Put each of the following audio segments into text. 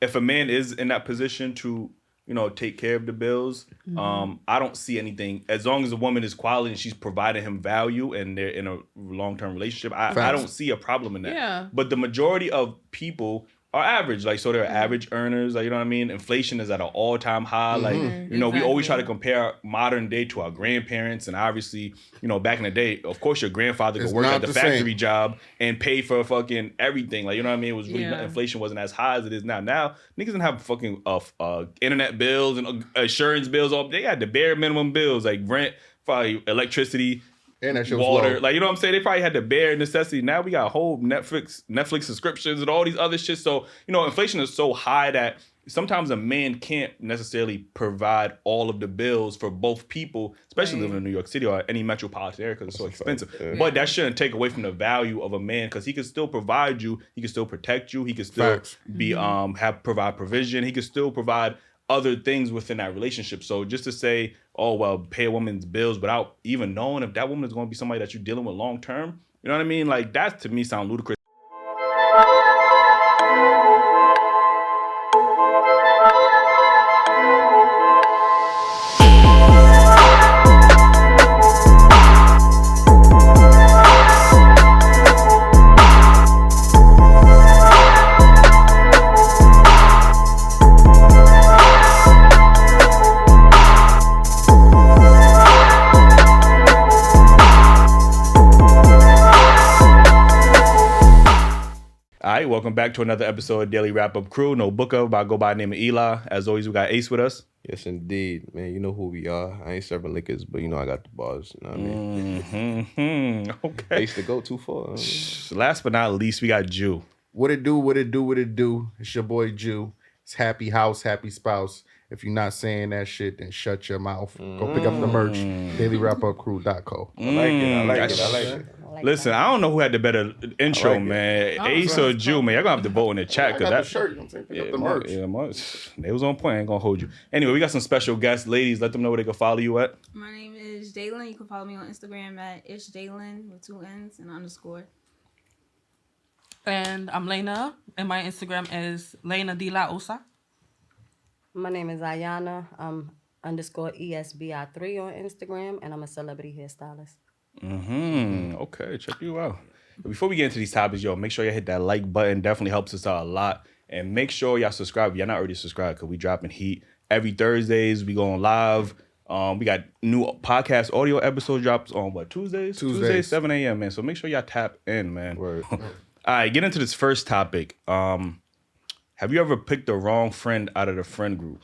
if a man is in that position to, take care of the bills, I don't see anything. As long as the woman is quality and she's providing him value and they're in a long-term relationship, I don't see a problem in that. Yeah. But the majority of people are average. Like, so they're average earners. Like, you know what I mean? Inflation is at an all-time high. Like, we always try to compare modern day to our grandparents. And obviously, back in the day, of course, your grandfather could work at the factory job and pay for fucking everything. Like, you know what I mean? It was really, inflation wasn't as high as it is now. Now, niggas didn't have fucking internet bills and insurance bills. They had the bare minimum bills, like rent, probably electricity, and that shit was water. low. Like, you know what I'm saying? They probably had the bare necessity. Now we got whole Netflix subscriptions and all these other shit. So, inflation is so high that sometimes a man can't necessarily provide all of the bills for both people, especially living in New York City or any metropolitan area because it's so expensive. Yeah. But that shouldn't take away from the value of a man because he can still provide you. He can still protect you. He can still be provide provision. He can still provide other things within that relationship. So just to say, oh, well, pay a woman's bills without even knowing if that woman is going to be somebody that you're dealing with long term, you know what I mean? Like, that to me sounds ludicrous. Welcome back to another episode of Daily Wrap Up Crew. No booker, but I go by the name of Eli. As always, we got Ace with us. Yes, indeed, man. You know who we are. I ain't serving liquors, but I got the bars. You know what I mean? Okay. Ace to go too far. Last but not least, we got Jew. What it do? It's your boy Jew. It's happy house, happy spouse. If you're not saying that shit, then shut your mouth. Go pick up the merch. Dailyrapupcrew.co. I like it. Listen, I don't know who had the better intro, man. Ace or Jew, man. Y'all gonna have to vote in the chat because that shirt. You know what I'm saying? Pick up the merch. They was on point. I ain't gonna hold you. Anyway, we got some special guests. Ladies, let them know where they can follow you at. My name is Daylin. You can follow me on Instagram at ishdaylin with 2 N's and _. And I'm Lena, and my Instagram is Lena de la Osa. My name is Ayana. I'm _ESBI3 on Instagram, and I'm a celebrity hairstylist. Okay, check you out. Before we get into these topics, make sure you hit that like button. Definitely helps us out a lot. And make sure y'all subscribe. If you're not already subscribed, because we dropping heat every Thursdays. We going live. We got new podcast audio episodes drops on Tuesdays? Tuesdays, 7 a.m., man. So make sure y'all tap in, man. Word. All right, get into this first topic. Have you ever picked the wrong friend out of the friend group?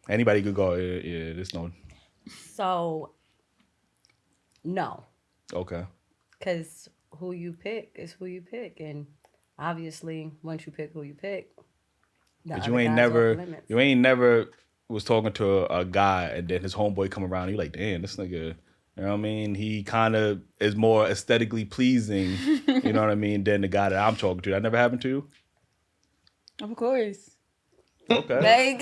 Anybody could go. Yeah, there's no. So, no. Okay. Because who you pick is who you pick. And obviously, once you pick who you pick, but you ain't never was talking to a guy and then his homeboy come around and you like, damn, this nigga, you know what I mean? He kind of is more aesthetically pleasing, you know what I mean, than the guy that I'm talking to. That never happened to you? Of course. Okay.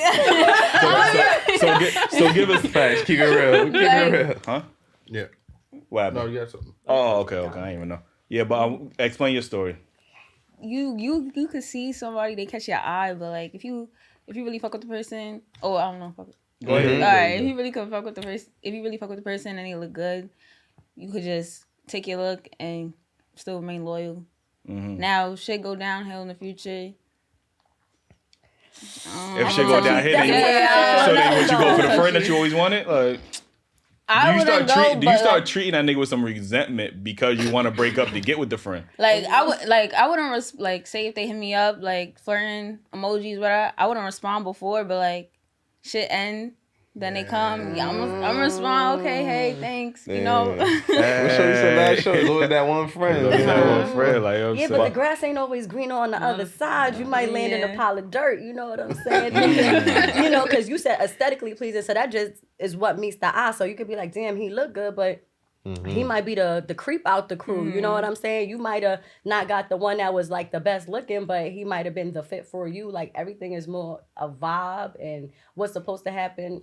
So give us facts. Keep it real. Keep it real. Huh? Yeah. What happened? No, you got something. Oh, okay. I didn't even know. Yeah, but explain your story. You could see somebody, they catch your eye, but like if you really fuck with the person, I don't know. Go ahead. All right, if you really fuck with the person and they look good, you could just take your look and still remain loyal. Now, shit go downhill in the future. If shit go downhill, then would you go for the friend that you always wanted? Like, do you start treating that nigga with some resentment because you want to break up to get with the friend? Like I wouldn't say if they hit me up like flirting emojis, whatever. I wouldn't respond before, but like shit end. Then they come, I'm gonna respond, okay, hey, thanks, you know. What show you said last show? Look at that one friend. Like, but the grass ain't always greener on the other side. You might land in a pile of dirt, you know what I'm saying? You know, because you said aesthetically pleasing, so that just is what meets the eye. So you could be like, damn, he look good, but he might be the creep out the crew, you know what I'm saying? You might have not got the one that was like the best looking, but he might have been the fit for you. Like everything is more a vibe and what's supposed to happen.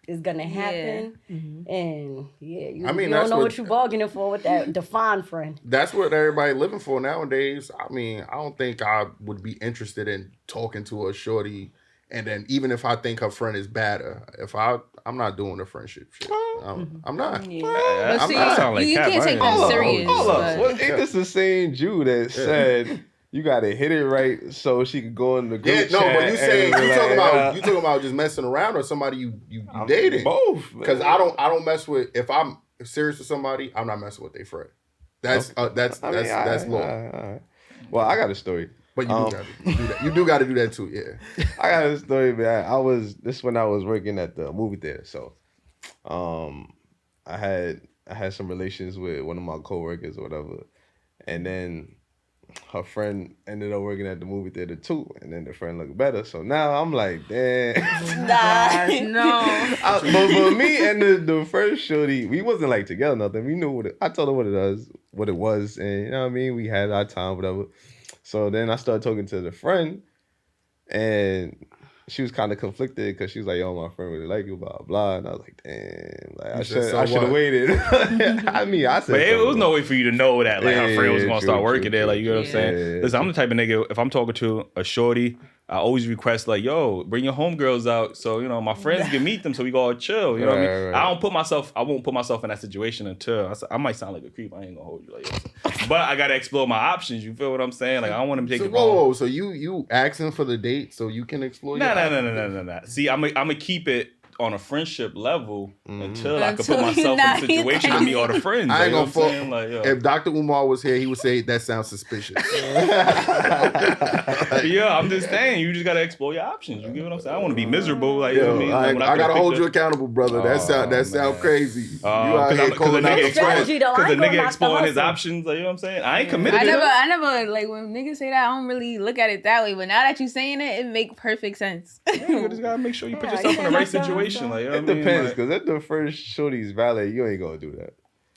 is gonna happen. And you, I mean, you that's don't know what- what you're bargaining for with that defined friend. That's what everybody living for nowadays. I mean, I don't think I would be interested in talking to a shorty, and then even if I think her friend is better, I'm not doing the friendship shit. I'm not. But I'm see, not. sound like you cap. can't I take ain't them gonna- serious. Hold up. but- Well, ain't this the same Jew that said you gotta hit it right so she could go in the group Yeah, chat? no, but you saying and be you talking about just messing around or somebody you dating? both. Because I don't mess with, if I'm serious with somebody, I'm not messing with their friend. That's that's I mean, law. all right. Well, I got a story. But you do got to do that. You do got to do that too. Yeah. I got a story, man. This when I was working at the movie theater. So, I had some relations with one of my coworkers or whatever, and then her friend ended up working at the movie theater too, and then the friend looked better. So now I'm like, damn. No. But me and the first shorty, we wasn't like together nothing. We knew I told her what it was, and you know what I mean. We had our time, whatever. So then I started talking to the friend, and she was kind of conflicted because she was like, "Yo, my friend really like you, blah blah." And I was like, "Damn, like I should have waited." I mean, I said, But it was no way for you to know that like her friend was gonna true, start working true, there. Like, you know what I'm true. saying? Yeah, Listen, I'm the type of nigga, if I'm talking to a shorty, I always request like, yo, bring your homegirls out so, you know, my friends can meet them so we go all chill. You know what I mean? Right. I won't put myself in that situation until I might sound like a creep. I ain't gonna hold you like that. But I gotta explore my options. You feel what I'm saying? Like, I don't want to take So it wrong. whoa, so you asking for the date so you can explore your No. See, I'm gonna keep it on a friendship level until I can put Until myself in not- a situation to meet all the friends. I ain't you know gonna what I'm fall. saying? Like, yo. If Dr. Umar was here, he would say that sounds suspicious. Yeah, I'm just saying, you just gotta explore your options. You get what I'm saying? I want to be miserable, like, you know what I mean? Like, when I gotta could've hold picked you up- accountable, brother. That sound crazy. You out Cause here the calling out nigga the strategy, though. I Cause the ain't gonna nigga knock the exploring his hustle. options, like, you know what I'm saying? I ain't committed I to that. never like when niggas say that. I don't really look at it that way. But now that you saying it make perfect sense. You just gotta make sure you put Yeah, yourself in the yeah, right that's situation. Like, you know It what I mean? depends, Like, because at the first shorty's valet, you ain't gonna do that.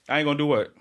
I ain't gonna do what?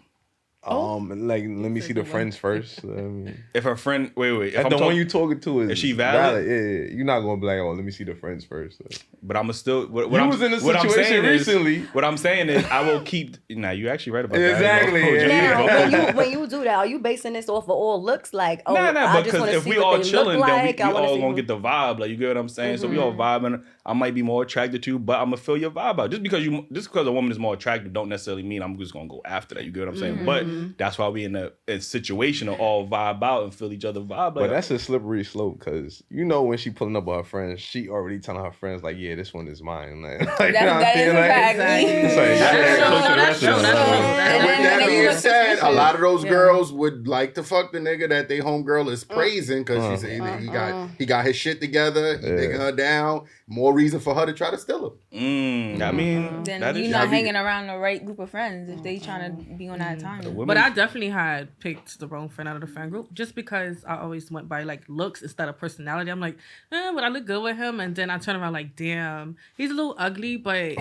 Like let me see the friends first. I mean, If her friend, wait. If and I'm the one talking, you talking to is Is she valid? Yeah, you're not gonna be like, oh, let me see the friends first. but I'm still. What You I'm, was in a what I'm situation saying recently. What I'm saying is, I will keep. Nah, you actually right about that. Exactly, I ain't gonna yeah. hold you. Now, when you do that, are you basing this off of all looks? Like, oh, Nah, I just because want to if see we what all they chilling, look then like. we I wanna all see gonna who- get the vibe. Like, you get what I'm saying? So we all vibing. I might be more attracted to you, but I'm gonna feel your vibe out. Just because a woman is more attractive, don't necessarily mean I'm just gonna go after that. You get what I'm saying? But that's why we in a situation to all vibe out and feel each other vibe. But Like, that's a slippery slope, because you know when she pulling up with her friends, she already telling her friends like, yeah, this one is mine. Like, That is a fact. It's like, That's yeah, true, close to the that's rest true, of that's them. true. And with that then you being look said, a suspicious. lot of those girls would like to fuck the nigga that they homegirl is praising because he got his shit together, he digging her down. More reason for her to try to steal him. I mean, Then that is you're not should be- hanging around the right group of friends if they trying to be on that time. women- But I definitely had picked the wrong friend out of the friend group just because I always went by like looks instead of personality. I'm like, would I look good with him? And then I turn around like, damn, he's a little ugly, but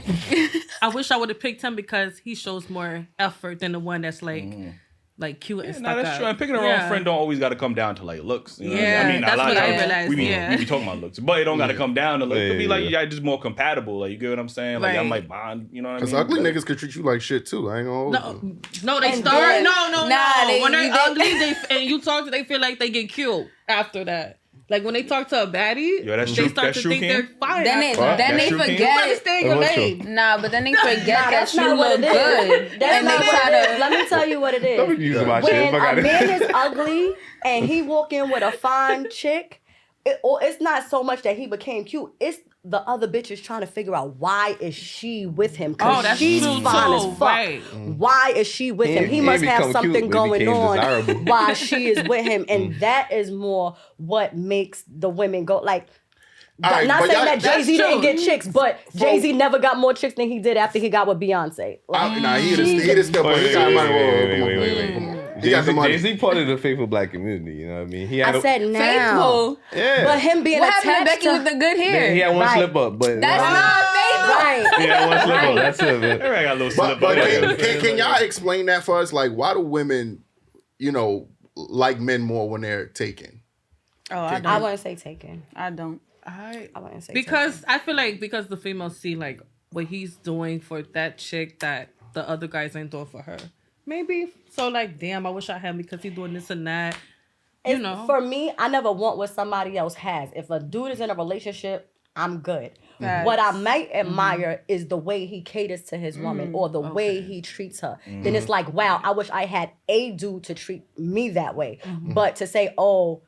I wish I would have picked him because he shows more effort than the one that's like cute and Nah, stuck that's up. true. And picking the wrong friend don't always got to come down to like looks. You know Yeah, what I mean? that's a lot what of I times realized, we be yeah. talking about looks, but it don't got to come down to look. It could be like Yeah. y'all just more compatible. Like, you get what I'm saying? Like, y'all Right. might bond. You know what I mean? Because ugly But- niggas could treat you like shit too. I ain't gonna hold you. No, they And start. then- No. Nah, When they're they- ugly, and you talk to, they feel like they get killed after that. Like when they talk to a baddie, Yo, that's they true. start That's to true, think Kim. they're fine. Then they after What? that. then That's they true, Kim? You forget. understand your What's name. Nah, but then they forget Nah, that that's you not what look it is. good, That's and not they what try it is. to. Let me tell you what it Don't be is. using my shit. When Fuck a out of man here. is ugly and he walk in with a fine chick, it's not so much that he became cute. It's the other bitches trying to figure out why is she with him? Oh, Because that's she's true, fine too. as fuck. Right. Why is she with him? He He must ain't have become cute, something but he going became on desirable. while she is with him, and that is more what makes the women go like. All right, not but saying y'all- that Jay-Z that's didn't true. get chicks, but Jay-Z never got more chicks than he did after he got with Beyonce. Like, Nah, he the step up. He got money. Come on. He got the money. Jay-Z part of the faithful black community, you know what I mean? He had I said now. Faithful. yeah. But him being What happened to attached Becky with the good hair? He had one Right. slip up, but That's not faithful. right. he had one slip up. That's it, man. Everybody got a little slip But up. can y'all explain that for us? Like, why do women, like men more when they're taken? Oh, I I don't. wouldn't say taken. I don't. I wouldn't say Because I feel like because the females see like what he's doing for that chick that the other guys ain't doing for her. Maybe. So like, damn, I wish I had him because he's doing this and that. You know. For me, I never want what somebody else has. If a dude is in a relationship, I'm good. Facts. What I might admire is the way he caters to his woman or the way he treats her. Then it's like, wow, I wish I had a dude to treat me that way. But to say, oh,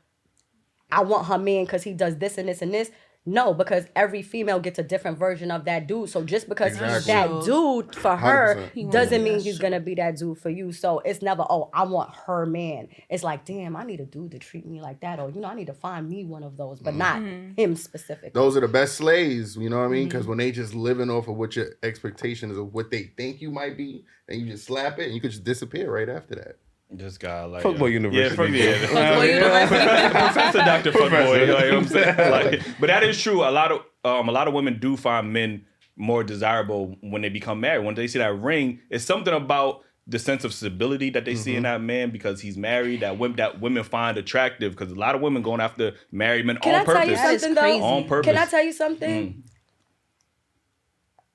I want her man because he does this and this and this. No, because every female gets a different version of that dude. So just because he's that dude for her 100%. doesn't mean he's going to be that dude for you. So it's never, oh, I want her man. It's like, damn, I need a dude to treat me like that. Or, I need to find me one of those, but not him specifically. Those are the best slaves, you know what I mean? Because when they just living off of what your expectations of what they think you might be, and you just slap it, and you could just disappear right after that. This guy, like Fuckboy University. Yeah, Fuckboy University. Professor Dr. Fuckboy, you know what I'm saying? Like, but that is true. A lot of women do find men more desirable when they become married. When they see that ring, it's something about the sense of stability that they see in that man because he's married that women find attractive. Because a lot of women going after married men on purpose. Can I tell you something though? On purpose. Can I tell you something?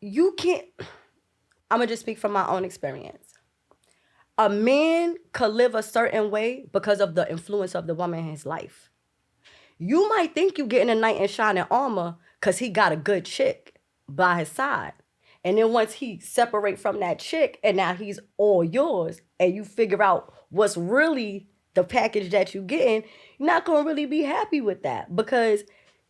You can't. I'm gonna just speak from my own experience. A man could live a certain way because of the influence of the woman in his life. You might think you getting a knight in shining armor because he got a good chick by his side. And then once he separate from that chick and now he's all yours and you figure out what's really the package that you getting, you're not going to really be happy with that because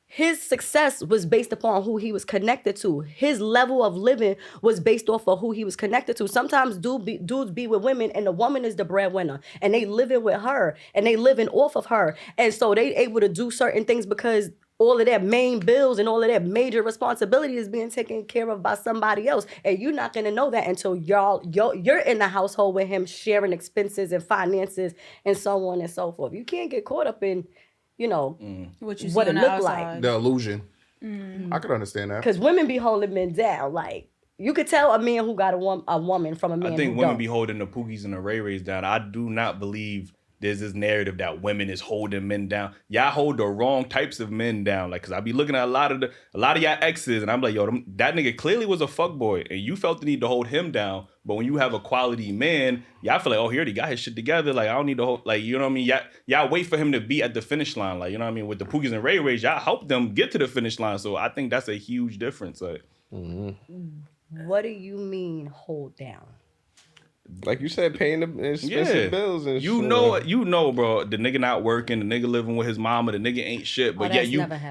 his success was based upon who he was connected to. His level of living was based off of who he was connected to. Sometimes dudes be with women and the woman is the breadwinner and they living with her and they living off of her. And so they able to do certain things because all of their main bills and all of their major responsibility is being taken care of by somebody else. And you're not going to know that until you're in the household with him sharing expenses and finances and so on and so forth. You can't get caught up in what it look like. The illusion. I could understand that. Because women be holding men down. Like, you could tell a man who got a woman from a man I think who women don't. be holding the Pookies and the Ray Rays down. I do not believe there's this narrative that women is holding men down. Y'all hold the wrong types of men down. Like, cause I be looking at a lot of y'all exes, and I'm like, yo, that nigga clearly was a fuckboy, and you felt the need to hold him down. But when you have a quality man, y'all feel like, oh, he already got his shit together. Like, I don't need to hold, like, you know what I mean? Y'all wait for him to be at the finish line. Like, you know what I mean? With the Pookies and Ray Rays, y'all help them get to the finish line. So I think that's a huge difference. Like, What do you mean hold down? Like you said, paying the expensive bills and you know, bro, the nigga not working, the nigga living with his mama, the nigga ain't shit, but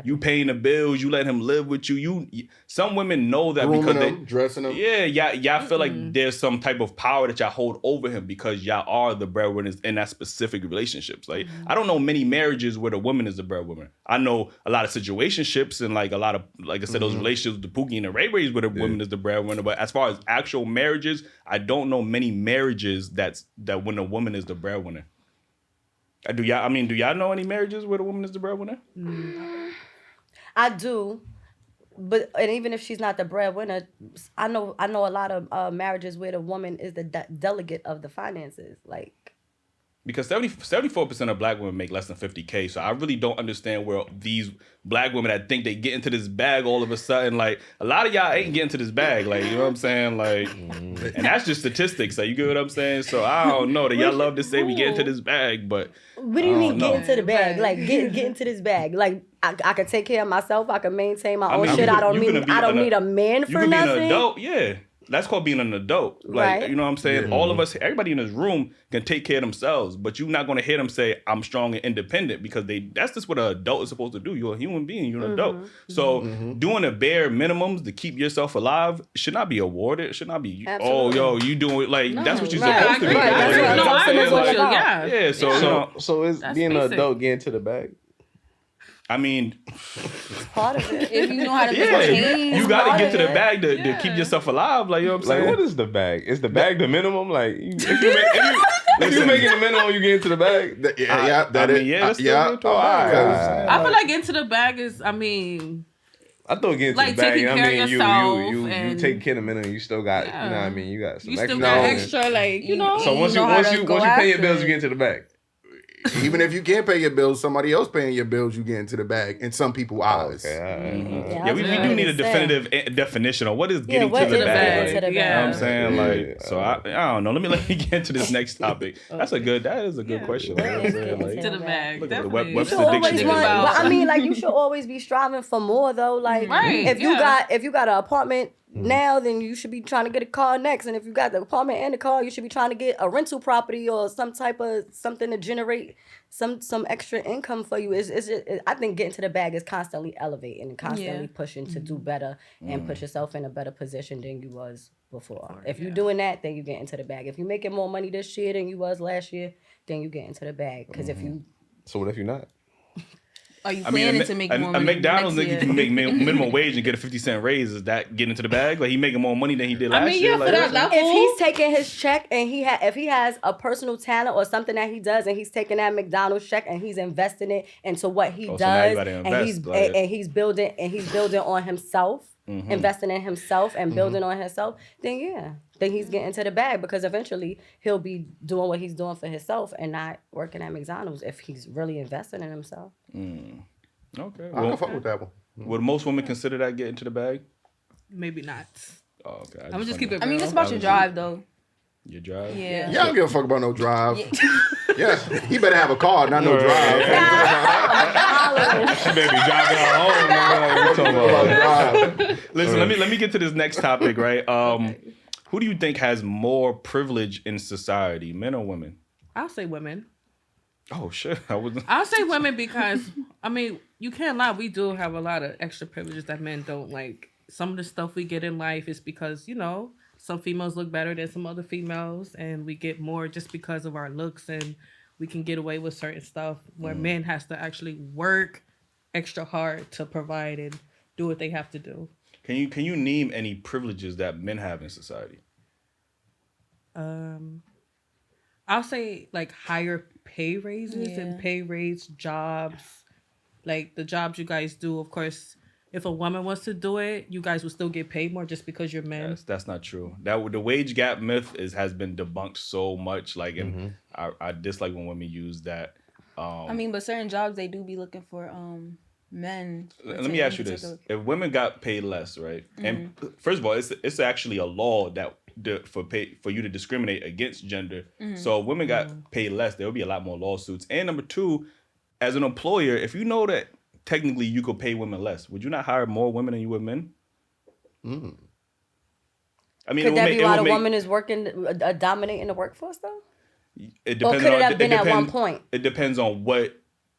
you paying the bills, you let him live with you. Some women know that Grooming because they dressing him. Yeah, y'all feel like there's some type of power that y'all hold over him because y'all are the breadwinners in that specific relationships. Like, I don't know many marriages where the woman is the breadwinner. I know a lot of situationships and like a lot of, like I said, those relationships with the Pookie and the Ray Rays where the woman is the breadwinner. But as far as actual marriages, I don't know many marriages that when a woman is the breadwinner. Do y'all know any marriages where the woman is the breadwinner? I do, and even if she's not the breadwinner, I know a lot of marriages where the woman is the delegate of the finances. Like, because 74% of black women make less than $50K. So I really don't understand where these black women that think they get into this bag all of a sudden, like, a lot of y'all ain't getting to this bag. Like, you know what I'm saying? Like, and that's just statistics. Like, you get what I'm saying? So I don't know that y'all love to say we get into this bag, but what do you mean get into the bag? Like, get into this bag. Like, I can take care of myself. I can maintain my own shit. I don't need a man for nothing. You can be an adult, yeah. That's called being an adult. Like, right. You know what I'm saying? All of us, everybody in this room can take care of themselves, but you're not going to hear them say, I'm strong and independent, because that's just what an adult is supposed to do. You're a human being. You're an adult. So doing the bare minimums to keep yourself alive should not be awarded. It should not be, Absolutely. oh, yo, you doing, like, that's what you're supposed to be. Right. So is being an adult getting to the bag? I mean, It's part of it. If you know how to maintain, you got to get to the bag to keep yourself alive. Like, you know what I'm saying? Like, what is the bag? Is the bag the minimum? Like, if you're making the minimum, you get into the bag? That's still good. I feel like into the bag is, I thought getting to the bag, taking care of yourself you take care of the minimum, you still got, you know what I mean? You got some you extra. still got extra, like, you know. So once you pay your bills, you get into the bag. Even if you can't pay your bills, somebody else paying your bills, you get into the bag in some people's eyes. Okay, all right. Yeah, we do need a definitive definition on what is getting what to the is bag. getting to the You know what I'm bag? saying? Yeah. Like, so I don't know. Let me get into this next topic. That is a good question. Like, you know what I'm saying? Like, To the bag. look at the Definitely. Webster You should always Dictionary. want, but I mean, like you should always be striving for more though. Like Right, if you yeah. got an apartment now, then you should be trying to get a car next. And if you got the apartment and the car, you should be trying to get a rental property or some type of something to generate some extra income for you. I think getting to the bag is constantly elevating and constantly pushing to do better and put yourself in a better position than you was before. If you're doing that, then you get into the bag. If you're making more money this year than you was last year, then you get into the bag. Because if you So what if you're not? Are you planning to make more a money McDonald's next nigga year? can make minimum wage and get a 50-cent raise. Is that getting into the bag? Like he making more money than he did last I mean, year? yeah, Like, for that level. if he's taking his check and if he has a personal talent or something that he does and he's taking that McDonald's check and he's investing it into what he Oh, so now you does gotta and invest, like- and he's building on himself, investing in himself and building on himself, then he's getting to the bag because eventually he'll be doing what he's doing for himself and not working at McDonald's if he's really investing in himself. Okay. I can fuck with that one. Would most women consider that getting to the bag? Maybe not. Oh, okay. I'm gonna just keep it I mean, real. it's about your drive though. Your drive? Yeah. Yeah, I don't give a fuck about no drive. Yeah, he better have a car, not no drive. She better be driving her home. Man. We talking about Drive. Listen, let me get to this next topic, right? Who do you think has more privilege in society, men or women? I'll say women. Oh shit, I wasn't. I'll say women because I mean you can't lie. We do have a lot of extra privileges that men don't. Like some of the stuff we get in life is because some females look better than some other females, and we get more just because of our looks, and we can get away with certain stuff where men has to actually work extra hard to provide and do what they have to do. Can you name any privileges that men have in society? I'll say like higher pay raises and pay raise jobs, like the jobs you guys do. Of course, if a woman wants to do it, you guys will still get paid more just because you're men. Yes, that's not true. The wage gap myth has been debunked so much. Like, and I dislike when women use that. I mean, but certain jobs they do be looking for men. Let me ask you this: if women got paid less, right? And first of all, it's actually a law that for you to discriminate against gender. So if women got paid less, there would be a lot more lawsuits. And number two, as an employer, if you know that technically you could pay women less, would you not hire more women than you would men? I mean, Could that be why the woman is working, dominating the workforce though? It depends. Or could it have been at one point? It depends on what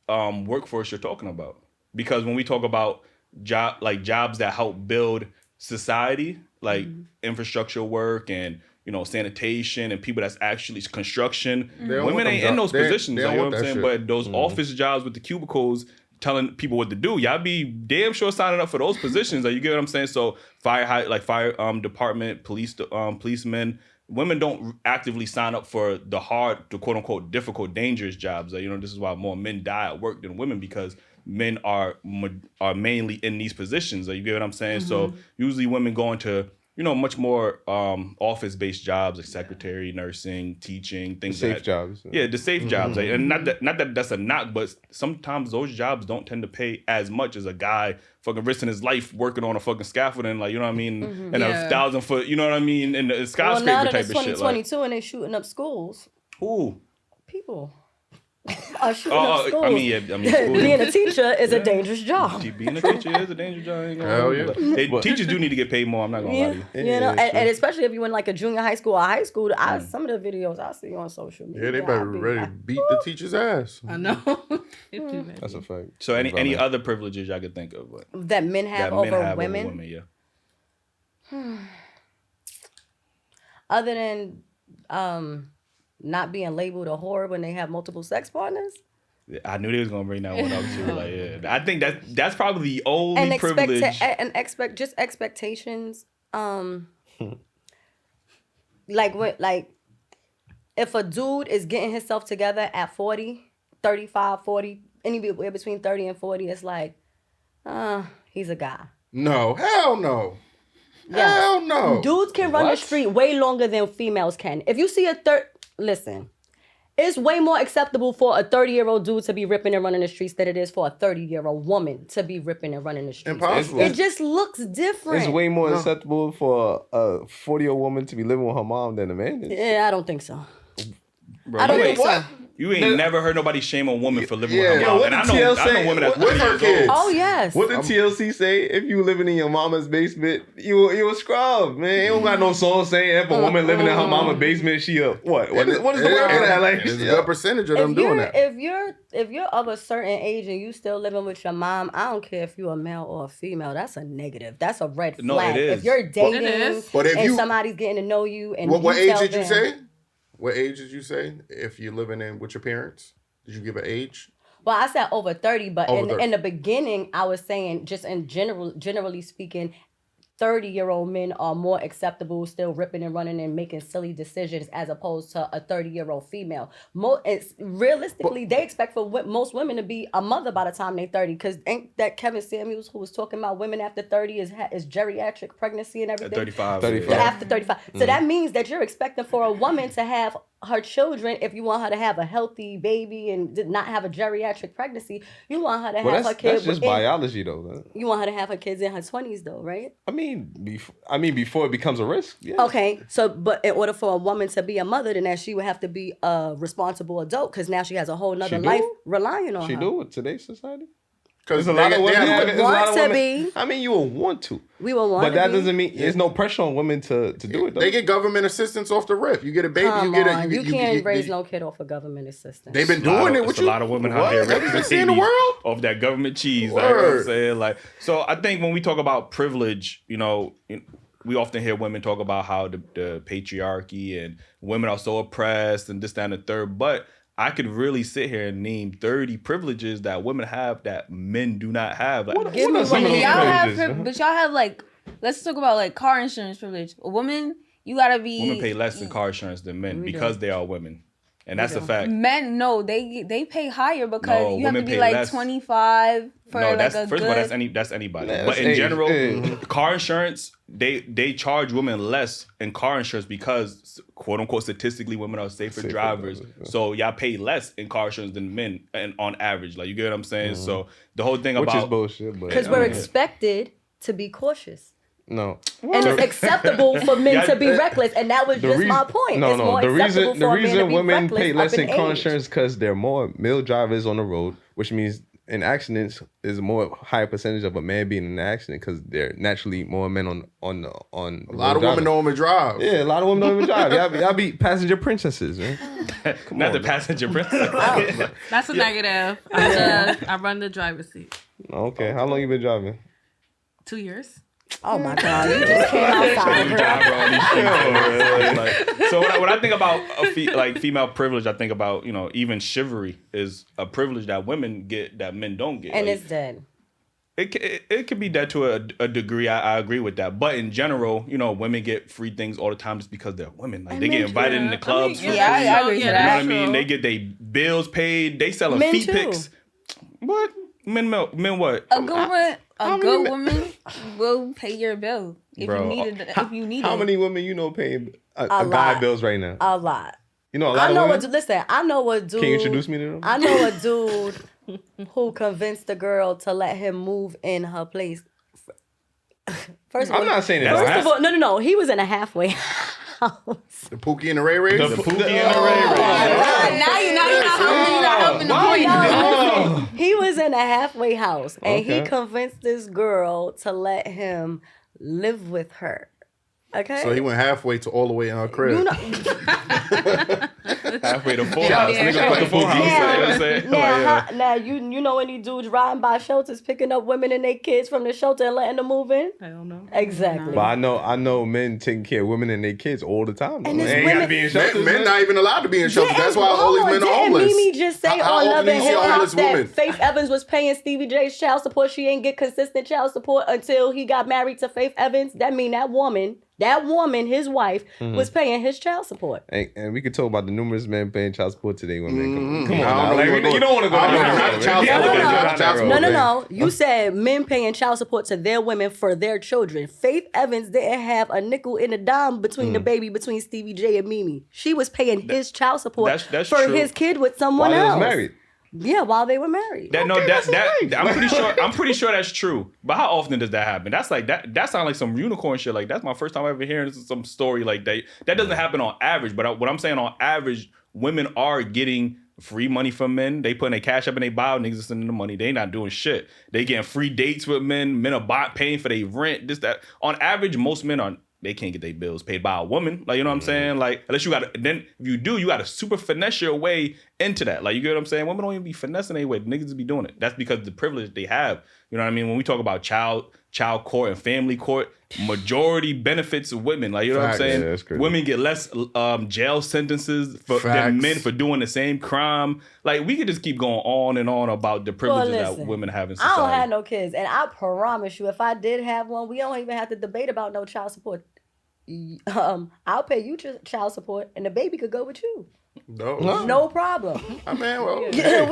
workforce you're talking about. Because when we talk about jobs that help build society, like infrastructure work and sanitation and people that's actually construction, women ain't in those positions. You know what I'm saying? But those office jobs with the cubicles telling people what to do, y'all be damn sure signing up for those positions. Like, you get what I'm saying? So fire department, policemen. Women don't actively sign up for the quote unquote difficult, dangerous jobs. Like, this is why more men die at work than women, because men are mainly in these positions. Like, you get what I'm saying? So usually women go into much more office-based jobs like secretary, nursing, teaching, things like that. Safe jobs. Yeah, the safe jobs. Like, and not that that's a knock, but sometimes those jobs don't tend to pay as much as a guy fucking risking his life working on a fucking scaffolding, like, you know what I mean? And a 1,000-foot, you know what I mean? And the skyscraper Well, now that type it's of shit. 2022 and they shooting up schools. Who? People are shooting up schools. I mean, school. Being a teacher is a dangerous job. Being a teacher is a dangerous job. I ain't gonna Hell lie. yeah. Teachers do need to get paid more. I'm not gonna lie to you. And especially if you're in like a junior high school or high school, some of the videos I see on social media. Yeah, they better be ready to beat the teacher's ass. I know. That's a fact. So any other privileges I could think of? That men have over women. Yeah. Other than not being labeled a whore when they have multiple sex partners. I knew they was gonna bring that one up too. Like, yeah, I think that's probably the only privilege. Expectations. Like if a dude is getting himself together at 40, 35, 40, anywhere between 30 and 40, it's like, he's a guy. No, hell no. Yes. Hell no. Dudes can run the street way longer than females can. If you see listen, It's way more acceptable for a 30-year-old dude to be ripping and running the streets than it is for a 30-year-old woman to be ripping and running the streets. Impossible. It just looks different. It's way more acceptable for a 40-year-old woman to be living with her mom than a man is. Yeah, I don't think so. Bro, I don't think so. You ain't never heard nobody shame a woman for living with her Yeah. mom. What And I did know TL women that's with 30 her years kids? old. Oh, yes. What did TLC say? If you living in your mama's basement, you a scrub, man. You don't got no song saying if a woman living in her mama's basement, she a what? What is the word for that? Like, There's a good percentage of them doing that. If you're of a certain age and you still living with your mom, I don't care if you're a male or a female. That's a negative. That's a red flag. No, it is. If you're dating It is. But if and you- somebody's getting to know you and What you age tell did you them- say? What age did you say? If you're living in with your parents, did you give an age? Well, I said over 30, but Over 30. in the beginning, I was saying just in generally speaking, 30-year-old men are more acceptable, still ripping and running and making silly decisions as opposed to a 30-year-old female. Realistically, they expect for most women to be a mother by the time they're 30. Because ain't that Kevin Samuels who was talking about women after 30 is geriatric pregnancy and everything? 35. 35. Yeah, after 35. So that means that you're expecting for a woman to have her children, if you want her to have a healthy baby and did not have a geriatric pregnancy, you want her to have her that's kids. just biology, though. Man. You want her to have her kids in her 20s, though, right? I mean, before it becomes a risk. Yeah. Okay, so but in order for a woman to be a mother, then that she would have to be a responsible adult because now she has a whole nother She life do? relying on She her. do it today's society. Because There's a lot of women. would want to be. I mean, you will want to. We will want But that to be. doesn't mean there's no pressure on women to do it, though. They get government assistance off the rip. You get a baby, Come you get on, a. you can't raise no kid off of government assistance. They've been doing it It's with a you. lot of women out What? here Have you raising been seeing the babies world? off that government cheese. Like, you know what I'm Word. saying? Like, so I think when we talk about privilege, we often hear women talk about how the patriarchy and women are so oppressed and this, that, and the third. But I could really sit here and name 30 privileges that women have that men do not have. Like, Give me are some one of of those y'all Y'all privileges? have, but y'all have like, let's talk about like car insurance privilege. A woman, you gotta be. women pay less in car insurance than men We because do. they are women. And that's a fact. Men, no, they pay higher because No, you have to women be pay like less. 25 for No, like that's a first good. of all, that's anybody. Yeah, but that's in age. general, Yeah. car insurance, they charge women less in car insurance because quote unquote statistically women are safer Safer drivers. drivers, yeah. So y'all pay less in car insurance than men and on average. Like you get what I'm saying? So the whole thing Which about is bullshit, but Because we're expected to be cautious. no. And it's acceptable for men Yeah, to be reckless. And that was just my point. No, it's more the acceptable reason for a man to be women reckless pay less up in car age. insurance because there are more male drivers on the road, which means in accidents is a more higher percentage of a man being in an accident because there are naturally more men on the A lot of women don't even drive. Yeah, a lot of women don't even drive. Y'all be passenger princesses, man. not the on, passenger princess. That's a negative. I run the driver's seat. Okay, how long you been driving? 2 years. Oh my God, you just came outside, girl. Driver on these streets. Like, so when I think about female privilege, I think about even chivalry is a privilege that women get that men don't get. And Like, it's dead. it could be dead to a degree. I agree with that. But in general, women get free things all the time just because they're women. Like they get invited in the clubs for free. yeah, I agree to You know that. what I mean? They get their bills paid. They selling Men feet too. pics. What? Men what? A good woman will pay your bill if Bro, you need it. If you need How it. many women paying a lot. guy bills right now? A lot. You know a lot I of know women? I know a dude. Can you introduce me to them? I know a dude who convinced the girl to let him move in her place. First of all, I'm not saying that. First of all, no. He was in a halfway house. The Pookie and the Ray Rays. The Pookie and the Ray Ray. Now you're not helping the point. No, listen, he was in a halfway house and he Okay. convinced this girl to let him live with her. Okay. So he went halfway to all the way in her crib. You know, Halfway to full house. Nigga put the full house. You know what I'm saying? now you know any dudes riding by shelters picking up women and their kids from the shelter and letting them move in? I don't know. Exactly. But I know men taking care of women and their kids all the time. Though. And They it's ain't gotta women- be in shelters. Men not even allowed to be in shelters. That's why all these men are homeless. Didn't Mimi just say How on often Love do and you see a Hip Hop homeless that woman? Faith Evans was paying Stevie J's child support? She ain't get consistent child support until he got married to Faith Evans. That mean that woman That woman, his wife, was paying his child support. And we could talk about the numerous men paying child support today. Women, come on, I now. don't Like, know you don't want to go down that road. No. You said men paying child support to their women for their children. Faith Evans didn't have a nickel in a dime between the baby between Stevie J and Mimi. She was paying his child support that's for true. his kid with someone While they else. was married. Yeah, while they were married. I'm pretty sure that's true. But how often does that happen? That's like that sounds like some unicorn shit. Like that's my first time ever hearing some story like that. That doesn't happen on average. But what I'm saying on average, women are getting free money from men. They putting their cash up in their bio, niggas is sending the money. They not doing shit. They getting free dates with men. Men are paying for their rent. This, that. On average, most men they can't get their bills paid by a woman. Like, you know what I'm saying? Like, unless you then if you do, you got to super finesse your way into that. Like, you get what I'm saying? Women don't even be finessing their way. Niggas just be doing it. That's because of the privilege they have. You know what I mean? When we talk about child court and family court, majority benefits of women. Like, you know what I'm saying? Yeah, that's crazy. Women get less jail sentences than men for doing the same crime. Like, we could just keep going on and on about the privileges that women have in society. I don't have no kids, and I promise you, if I did have one, we don't even have to debate about no child support. I'll pay you child support, and the baby could go with you. No problem. I mean, well, we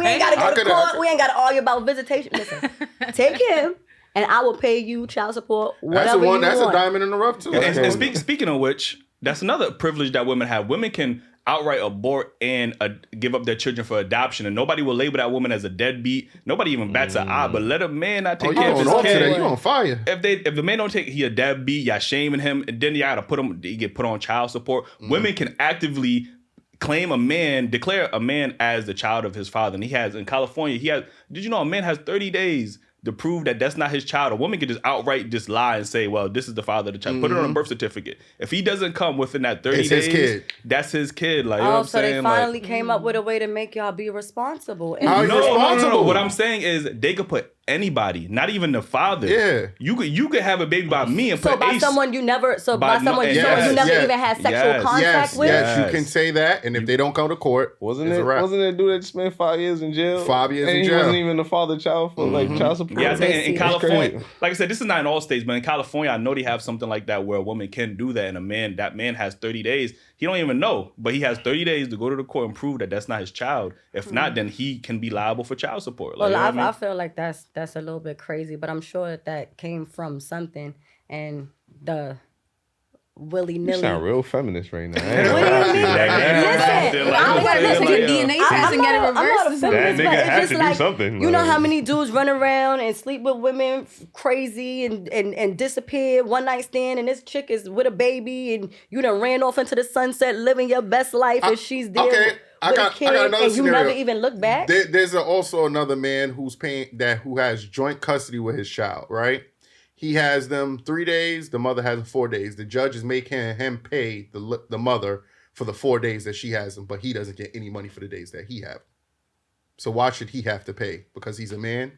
ain't gotta go to court. We ain't gotta argue about visitation. Listen, take him, and I will pay you child support. That's you That's want. a diamond in the rough too. And speaking of which, that's another privilege that women have. Women can outright abort and give up their children for adoption, and nobody will label that woman as a deadbeat. Nobody even bats an eye. But let a man not take care of his kid. You on fire? If the man don't take, he a deadbeat. Y'all shaming him, and then y'all gotta he get put on child support. Women can actively declare a man as the child of his father, and he has in California. Did you know a man has 30 days to prove that that's not his child? A woman can just outright just lie and say, well, this is the father of the child. Put it on a birth certificate. If he doesn't come within that 30 days, his kid. That's his kid. Like, you know what I'm so saying? They finally came up with a way to make y'all be responsible. And No. What I'm saying is they could put anybody, not even the father. Yeah. You could have a baby by me and put by Ace. someone you never even had sexual contact with. Yes, you can say that, and if they don't come to court, wasn't it dude that just spent 5 years in jail? 5 years in jail. He wasn't even the father-child for like child support. Yeah, I think in California, like I said, this is not in all states, but in California, I know they have something like that where a woman can do that, and that man has 30 days. He don't even know, but he has 30 days to go to the court and prove that that's not his child. If not, then he can be liable for child support. Like, well, I feel like that's a little bit crazy, but I'm sure that came from something, and the willy-nilly. You sound real feminist right now. What do you mean? Listen, I'm get DNA test and get it reversed. I'm not a feminist, nigga but has it's to just do like, something. you know how many dudes run around and sleep with women crazy and disappear, one night stand, and this chick is with a baby, and you done ran off into the sunset living your best life, and she's there with a kid, I got another and you scenario. never even look back? There's also another man who has joint custody with his child, right? He has them 3 days. The mother has 4 days. The judge is making him pay the mother for the 4 days that she has him, but he doesn't get any money for the days that he have. So why should he have to pay? Because he's a man?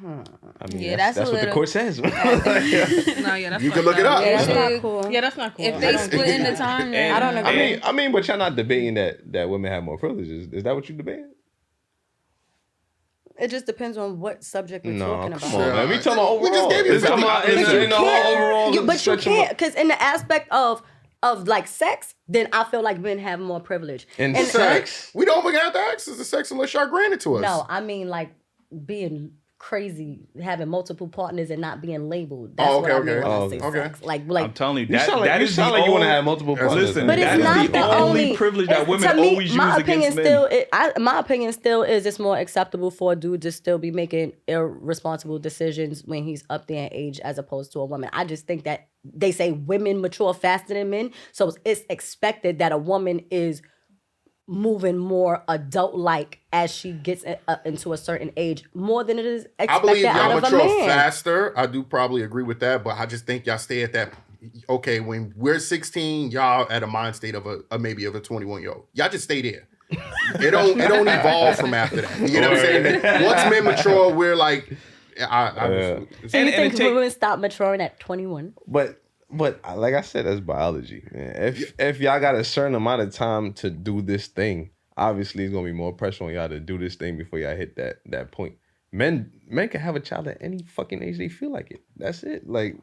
I mean, Yeah, that's what the court says. No, yeah, that's You can look it up. Yeah, that's not cool. Yeah, that's not cool. If they split in the time, then I don't agree. I mean, but y'all not debating that women have more privileges. Is that what you debating? It just depends on what subject we're No, talking come about. on, man. We talking about overall. We just gave you It's talking about in the whole overall. But you can't, because in the aspect of like sex, then I feel like men have more privilege. And And Sex. We don't even have to access to sex unless y'all grant it to us. No, I mean like being crazy, having multiple partners and not being labeled. That's what I mean when I say sex. Like I'm telling you, You sound like you want to have multiple partners. Listen, but that it's not is the only privilege that women to me, always use my against opinion men. my opinion still is it's more acceptable for a dude to still be making irresponsible decisions when he's up there in age as opposed to a woman. I just think that they say women mature faster than men, so it's expected that a woman is moving more adult-like as she gets into a certain age, more than it is I expected believe out y'all of a mature man. faster. I do probably agree with that, but I just think y'all stay at that. Okay, when we're 16, y'all at a mind state of maybe of a 21-year-old. Y'all just stay there. It don't evolve from after that. You know what I'm saying? Once men mature, we're like, So you think women stop maturing at 21? But like I said, that's biology, man. If y'all got a certain amount of time to do this thing, obviously it's gonna be more pressure on y'all to do this thing before y'all hit that point. men can have a child at any fucking age they feel like it. That's it. Like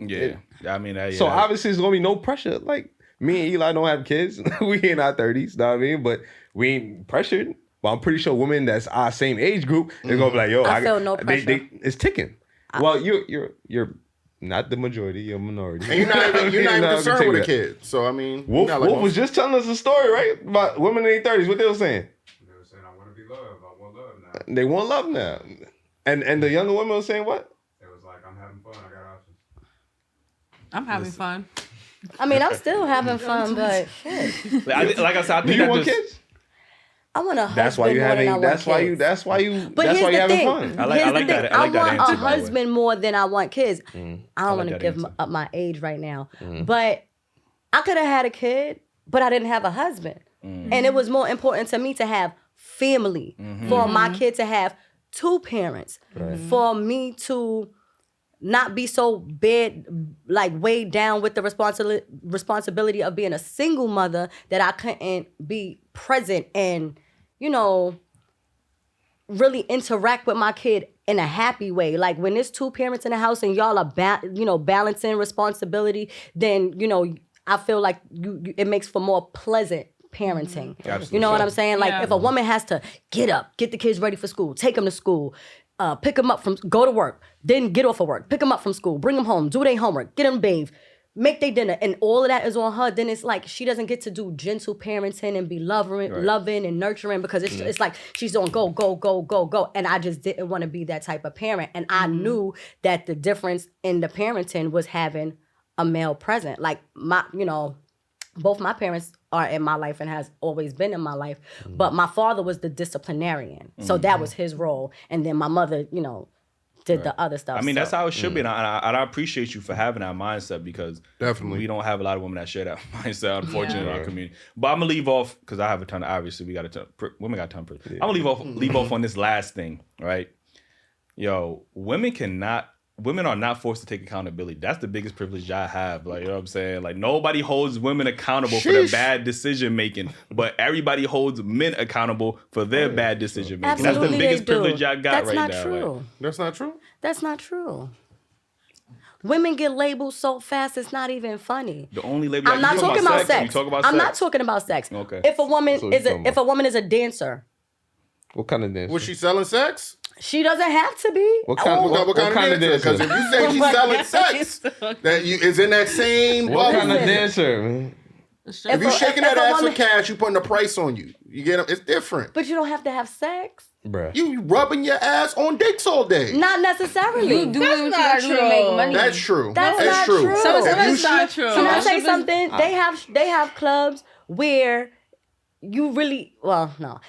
I mean, so obviously there's gonna be no pressure. Like me and Eli don't have kids. We in our 30s, know what I mean? But we ain't pressured. But I'm pretty sure women that's our same age group is gonna be like, yo, I feel no pressure. It's ticking. Well, you're not the majority, you're a minority. And you're not even concerned with a kid. So I mean, Wolf was just telling us a story, right? About women in their 30s. What they were saying? They were saying, I want to be loved. I want love now. They want love now. And the younger women were saying what? It was like, I'm having fun. I got options. I'm having fun. I mean, I'm still having fun, but shit. like I said, I think Do you want kids? I want a husband. That's why you having. That's why you But that's here's why you the having thing. fun. I like that. I like that want answer, a by the way. husband more than I want kids. I don't like want to that give answer. up my age right now. But I could have had a kid, but I didn't have a husband. And it was more important to me to have family, for my kid to have two parents, for me to not be so bad, like weighed down with the responsibility of being a single mother that I couldn't be present and, really interact with my kid in a happy way. Like when there's two parents in the house and y'all are balancing responsibility, then, I feel like it makes for more pleasant parenting. Absolutely. You know what I'm saying? Like Yeah. if a woman has to get up, get the kids ready for school, take them to school, pick them up go to work, then get off of work, pick them up from school, bring them home, do their homework, get them bathed, make their dinner, and all of that is on her, then it's like she doesn't get to do gentle parenting and be loving and nurturing because it's like she's on go, go, go, go, go. And I just didn't want to be that type of parent. And I knew that the difference in the parenting was having a male present. Like both my parents are in my life and has always been in my life. But my father was the disciplinarian. So that was his role. And then my mother, did the other stuff. I mean, that's how it should be. And I appreciate you for having that mindset because Definitely. we don't have a lot of women that share that mindset, unfortunately, in our community. But I'm going to leave off, because I have a ton of, obviously, we got a ton, women got a ton of privilege. I'm going to leave off on this last thing, right? Yo, women are not forced to take accountability. That's the biggest privilege I have. Like, you know what I'm saying? Like, nobody holds women accountable for their bad decision making, but everybody holds men accountable for their bad decision making. That's the Absolutely biggest they do. privilege I got right now. That's not true. Like, That's not true. That's not true. Women get labeled so fast, it's not even funny. the only label I'm not talking about sex. You talk about I'm sex. not talking about sex. Okay. If a woman So what you talking if a woman is a dancer, What kind of dance? Was she selling sex? she doesn't have to be. What kind? Oh, What kind of dancer? Because if you say she's selling sex, that is in that same What kind of bucket. dancer, man? If you a- shaking if that a ass woman- for cash, you putting a price on you. You get them. It's different. But you don't have to have sex. Bruh. You rubbing your ass on dicks all day. Not necessarily. You do what you gotta do to make money. That's true. That's not true. true. Some of If you it's not sh- true. Can I Some say of something? They have clubs where you really no.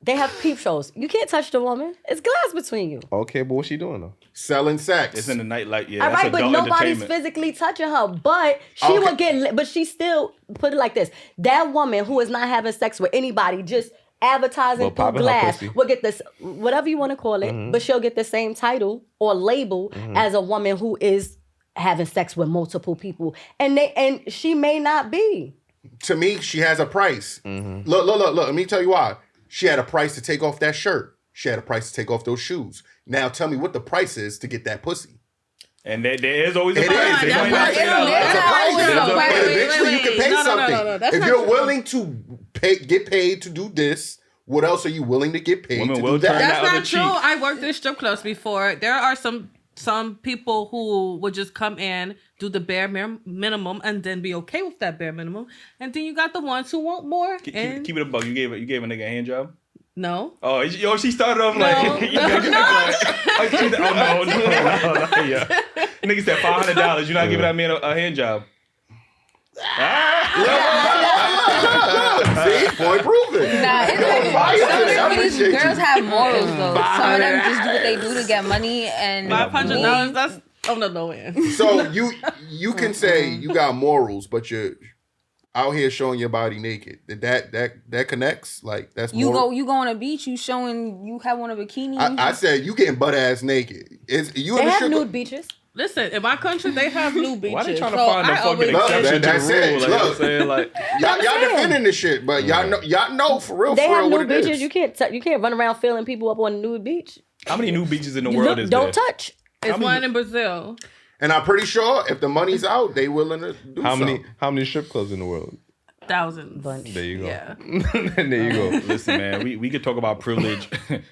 They have peep shows. You can't touch the woman. It's glass between you. Okay, but what's she doing though? Selling sex. It's in the night, like, yeah, All that's right, but adult nobody's entertainment. physically touching her. But she Okay. will get, but she still, put it like this. That woman who is not having sex with anybody, just advertising Well, through popping her glass, pussy. will get this, whatever you want to call it, but she'll get the same title or label as a woman who is having sex with multiple people. And she may not be. To me, she has a price. Look. Let me tell you why. She had a price to take off that shirt. She had a price to take off those shoes. Now tell me what the price is to get that pussy. And there is always a It price. is. They It's a might price. not say that. It's a price. No, But wait, eventually you can pay No, something. that's If not you're true. willing to get paid to do this, what else are you willing to get paid Women to will do turn that? That's that other not true. cheek. I worked in strip clubs before. There are some people who would just come in, do the bare minimum, and then be okay with that bare minimum. And then you got the ones who want more. Keep And it a buck. You gave a nigga a hand job? no. Oh, yo, she started off like, No, no. Yeah. Nigga said $500. You're not giving that man a hand job. See? Point proven. Nah, it's Yo, fire some to this. I of these appreciate girls you. have morals though. Some of them just do what they do to get money and $500. That's on the low end. So you can say you got morals, but you're out here showing your body naked. That connects? Like that's you moral? go on a beach, you showing you have on a bikini. I said you getting butt ass naked. Is you They in the have sugar? nude beaches. Listen, in my country, they have new beaches. Why they trying to so find a I fucking always Look, exception to the that's it. rule? Like, you know what I'm Look. saying? Like, Y'all saying. defending this shit, but y'all know for real They have what nude it beaches. is. You can't run around filling people up on a nude beach. How many new beaches in the world is Don't there? touch. It's one in Brazil. And I'm pretty sure if the money's out, they willing to do something. How many strip clubs in the world? Thousands. There you go. Yeah. There you go. Listen, man, we could talk about privilege.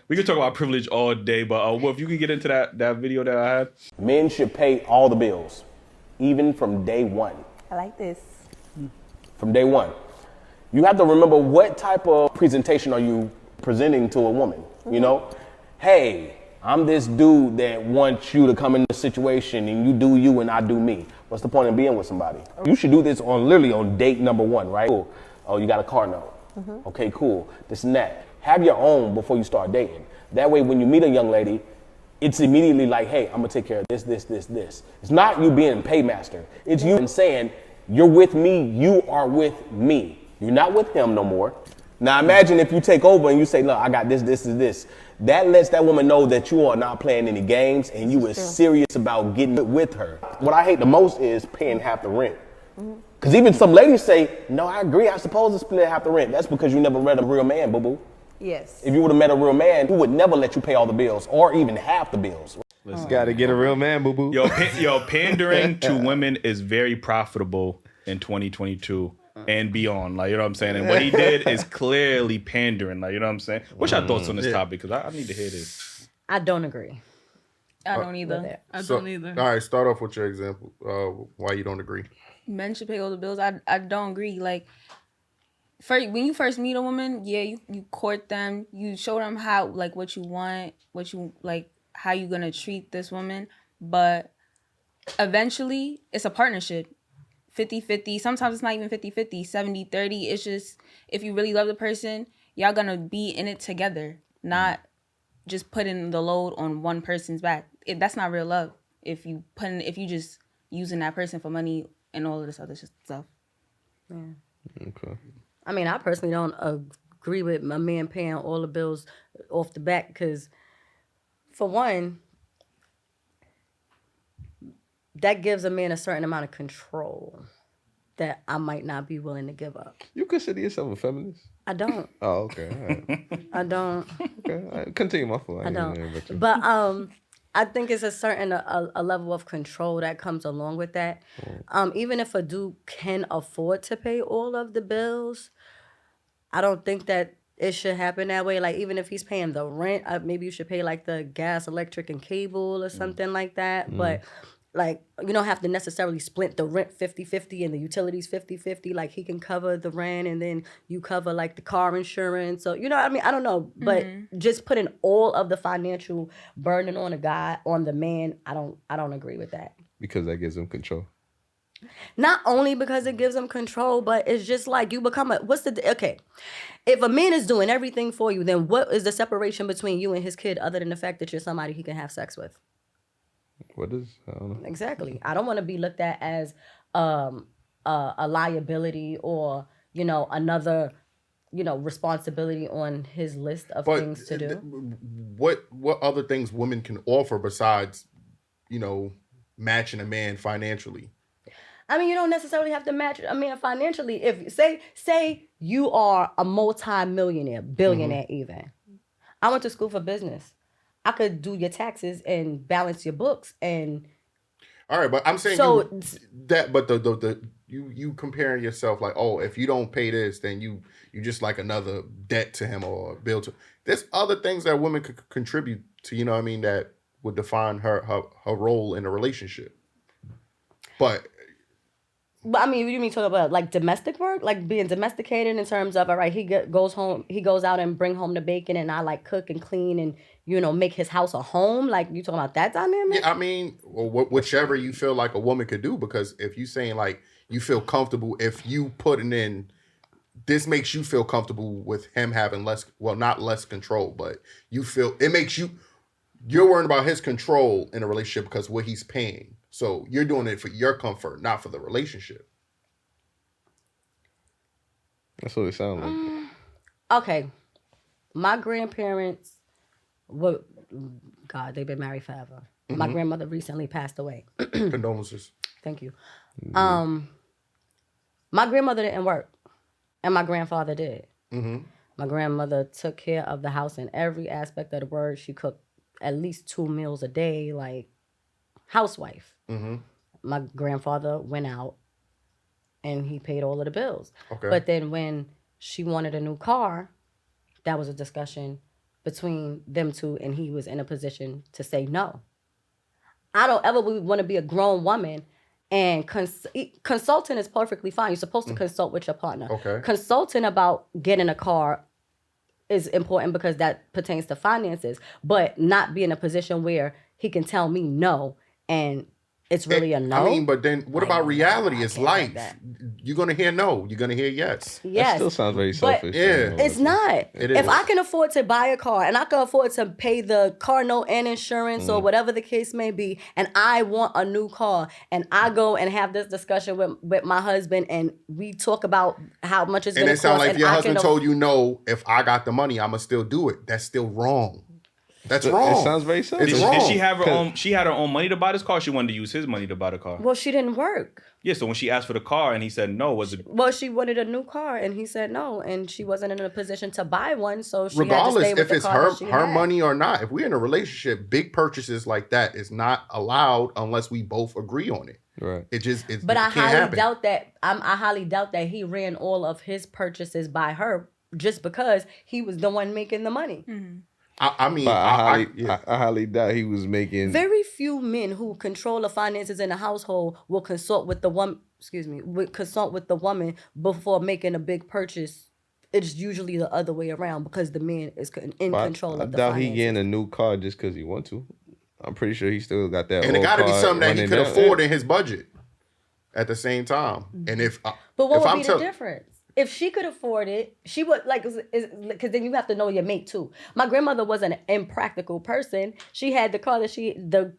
We could talk about privilege all day, but Wolf, you could get into that video that I had. Men should pay all the bills, even from day one. I like this. From day one. You have to remember what type of presentation are you presenting to a woman, you know? Hey, I'm this dude that wants you to come in this situation and you do you and I do me. What's the point in being with somebody? You should do this literally on date number one, right? Cool. Oh, you got a car note. Okay, cool. This and that. Have your own before you start dating. That way when you meet a young lady, it's immediately like, hey, I'm gonna take care of this. It's not you being paymaster. It's you saying, you're with me, you are with me. You're not with him no more. Now imagine if you take over and you say, look, I got this. That lets that woman know that you are not playing any games and you are serious about getting with her. What I hate the most is paying half the rent. Because even some ladies say, no, I agree, I'm supposed to split half the rent. That's because you never met a real man, boo-boo. Yes. If you would have met a real man, he would never let you pay all the bills or even half the bills. Listen, Gotta get a real man, boo-boo. Yo, pandering to women is very profitable in 2022 and beyond. Like, you know what I'm saying? And what he did is clearly pandering. Like, you know what I'm saying? What's your thoughts on this topic? Because I need to hear this. I don't agree. I don't either. I don't either. All right, start off with your example. Why you don't agree? Men should pay all the bills. I don't agree. Like, when you first meet a woman, yeah, you court them. You show them how, like, what you want, how you gonna treat this woman. But eventually, it's a partnership. 50-50. Sometimes it's not even 50-50. 70-30. It's just, if you really love the person, y'all gonna be in it together, not just putting the load on one person's back. That's not real love. If you just using that person for money and all of this other stuff. Yeah. Okay. I mean, I personally don't agree with my man paying all the bills off the back because, for one, that gives a man a certain amount of control that I might not be willing to give up. You consider yourself a feminist? I don't. Oh, okay. All right. I don't. Okay. All right. Continue, my fault. I don't. But I think it's a certain a level of control that comes along with that. Even if a dude can afford to pay all of the bills, I don't think that it should happen that way. Like, even if he's paying the rent, maybe you should pay like the gas, electric, and cable or something like that. But like, you don't have to necessarily split the rent 50-50 and the utilities 50-50. Like, he can cover the rent and then you cover like the car insurance. So, you know what I mean? I don't know. But just putting all of the financial burden on the man, I don't agree with that. Because that gives him control. Not only because it gives him control, but it's just like you become okay. If a man is doing everything for you, then what is the separation between you and his kid other than the fact that you're somebody he can have sex with? What is? I don't know. Exactly. I don't want to be looked at as a liability or, another, responsibility on his list of things to do. What other things women can offer besides, matching a man financially? I mean, you don't necessarily have to match a man financially. If say you are a multi-millionaire, billionaire even. I went to school for business. I could do your taxes and balance your books and. All right, but I'm saying you comparing yourself like, oh, if you don't pay this, then you just like another debt to him or bill to. There's other things that women could contribute to. You know what I mean? That would define her role in a relationship. But I mean, you mean talk about like domestic work, like being domesticated in terms of, all right, he goes out and bring home the bacon, and I like cook and clean and make his house a home. Like, you talking about that dynamic? Yeah, I mean, whichever you feel like a woman could do, because if you saying like you feel comfortable, if you putting in, this makes you feel comfortable with him having not less control, but you feel it makes you're worried about his control in a relationship because what he's paying. So you're doing it for your comfort, not for the relationship. That's what it sounds like. Okay. My grandparents, they've been married forever. Mm-hmm. My grandmother recently passed away. Condolences. Thank you. My grandmother didn't work, and my grandfather did. Mm-hmm. My grandmother took care of the house in every aspect of the word. She cooked at least 2 meals a day, like housewife. Mm-hmm. My grandfather went out and he paid all of the bills. Okay. But then when she wanted a new car, that was a discussion between them two, and he was in a position to say no. I don't ever want to be a grown woman, and consulting is perfectly fine. You're supposed to consult with your partner. Okay. Consulting about getting a car is important because that pertains to finances, but not be in a position where he can tell me no and it's really a no. I mean, but then what about reality? It's life. You're going to hear no. You're going to hear yes. Yes. That still sounds very But selfish. Yeah. It's not. It If is. I can afford to buy a car and I can afford to pay the car note and insurance or whatever the case may be, and I want a new car, and I go and have this discussion with my husband, and we talk about how much it's going to And cost. it sounds like and your I husband can told you no, if I got the money, I'm going to still do it. That's still wrong. That's It wrong. sounds very selfish. It's Did wrong. she have her own? She had her own money to buy this car. Or she wanted to use his money to buy the car. Well, she didn't work. Yeah. So when she asked for the car and he said no, was it? Well, she wanted a new car, and he said no, and she wasn't in a position to buy one, so she had to Regardless stay with if the it's car her that she her had. money or not, if we're in a relationship, big purchases like that is not allowed unless we both agree on it. Right. It But I can't highly happen. doubt that. I highly doubt that he ran all of his purchases by her, just because he was the one making the money. I mean, But I yeah. highly doubt he was making. Very few men who control the finances in the household will consult with the woman. Consult with the woman before making a big purchase. It's usually the other way around because the man is in control I of the doubt finances. he getting a new car just because he want to. I'm pretty sure he still got that. And it old got to be car something that he running could down. afford in his budget at the same time. And if But what if would I'm be tell- the difference? If she could afford it, she would because then you have to know your mate too. My grandmother was an impractical person. She had the car that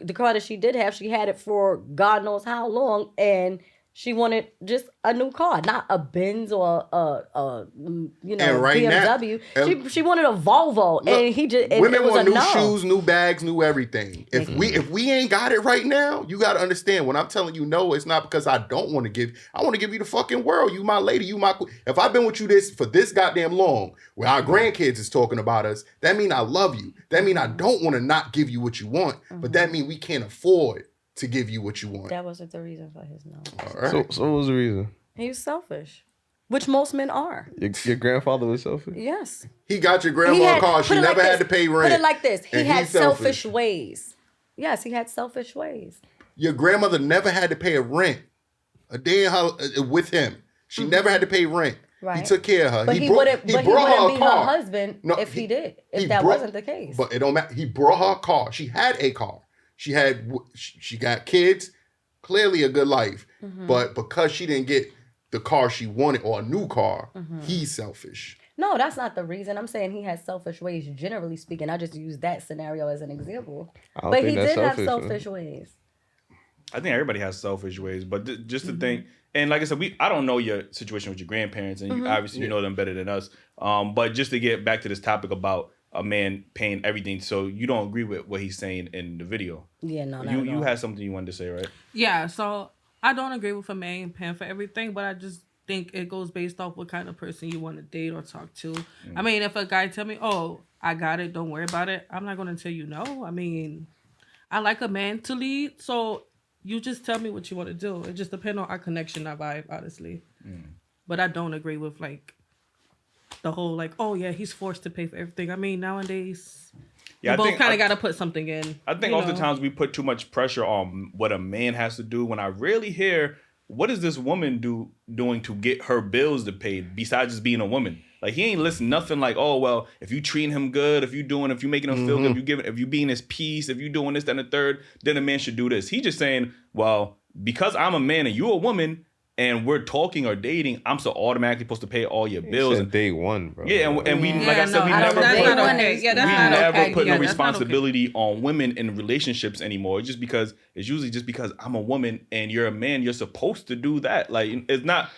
the car that she did have. She had it for God knows how long, and she wanted just a new car, not a Benz or a And right now- BMW. She wanted a Volvo, Look, and he just women it was want a new no. shoes, new bags, new everything. If we ain't got it right now, you got to understand when I'm telling you no, it's not because I don't want to give. I want to give you the fucking world. You my lady. You my. If I've been with you for this goddamn long, where our grandkids is talking about us, that mean I love you. That mean I don't want to not give you what you want, but that mean we can't afford to give you what you want. That wasn't the reason for his no. All right. So what was the reason? He was selfish, which most men are. Your grandfather was selfish? Yes. He got your grandma a car. She put it never like had to this, pay rent. Put it like this. He And had he's selfish ways. Yes, he had selfish ways. Your grandmother never had to pay a rent a day in her, with him. She never had to pay rent. Right. He took care of her. But he wouldn't be her husband if he did. If that wasn't the case. But it don't matter. He brought her a car. She had a car. She got kids. Clearly a good life. But because she didn't get the car she wanted or a new car, he's selfish. No, that's not the reason. I'm saying he has selfish ways, generally speaking. I just use that scenario as an example. But he did have selfish ways. I think everybody has selfish ways, but just to think, and like I said, I don't know your situation with your grandparents, and you obviously you know them better than us. But just to get back to this topic about a man paying everything, so you don't agree with what he's saying in the video. Yeah, no, not you had something you wanted to say, right? Yeah, so I don't agree with a man paying for everything, but I just think it goes based off what kind of person you want to date or talk to. I mean, if a guy tell me, "Oh, I got it, don't worry about it," I'm not gonna tell you no. I mean, I like a man to lead, so you just tell me what you want to do. It just depends on our connection, our vibe, honestly. But I don't agree with like the whole like, oh yeah, he's forced to pay for everything. I mean, nowadays, you both kind of got to put something in. I think oftentimes we put too much pressure on what a man has to do when I rarely hear, what is this woman doing to get her bills to pay besides just being a woman? Like, he ain't listen nothing like, oh, well, if you treating him good, if you making him feel good, if you being his peace, if you doing this, then the third, then a man should do this. He just saying, well, because I'm a man and you a woman, and we're talking or dating, I'm so automatically supposed to pay all your bills. And day one, bro. Yeah, and we, like I said, we that's never not okay. Yeah, that's not never okay. put Yeah, no that's not responsibility on women in relationships anymore. It's usually just because I'm a woman and you're a man, you're supposed to do that. Like, it's not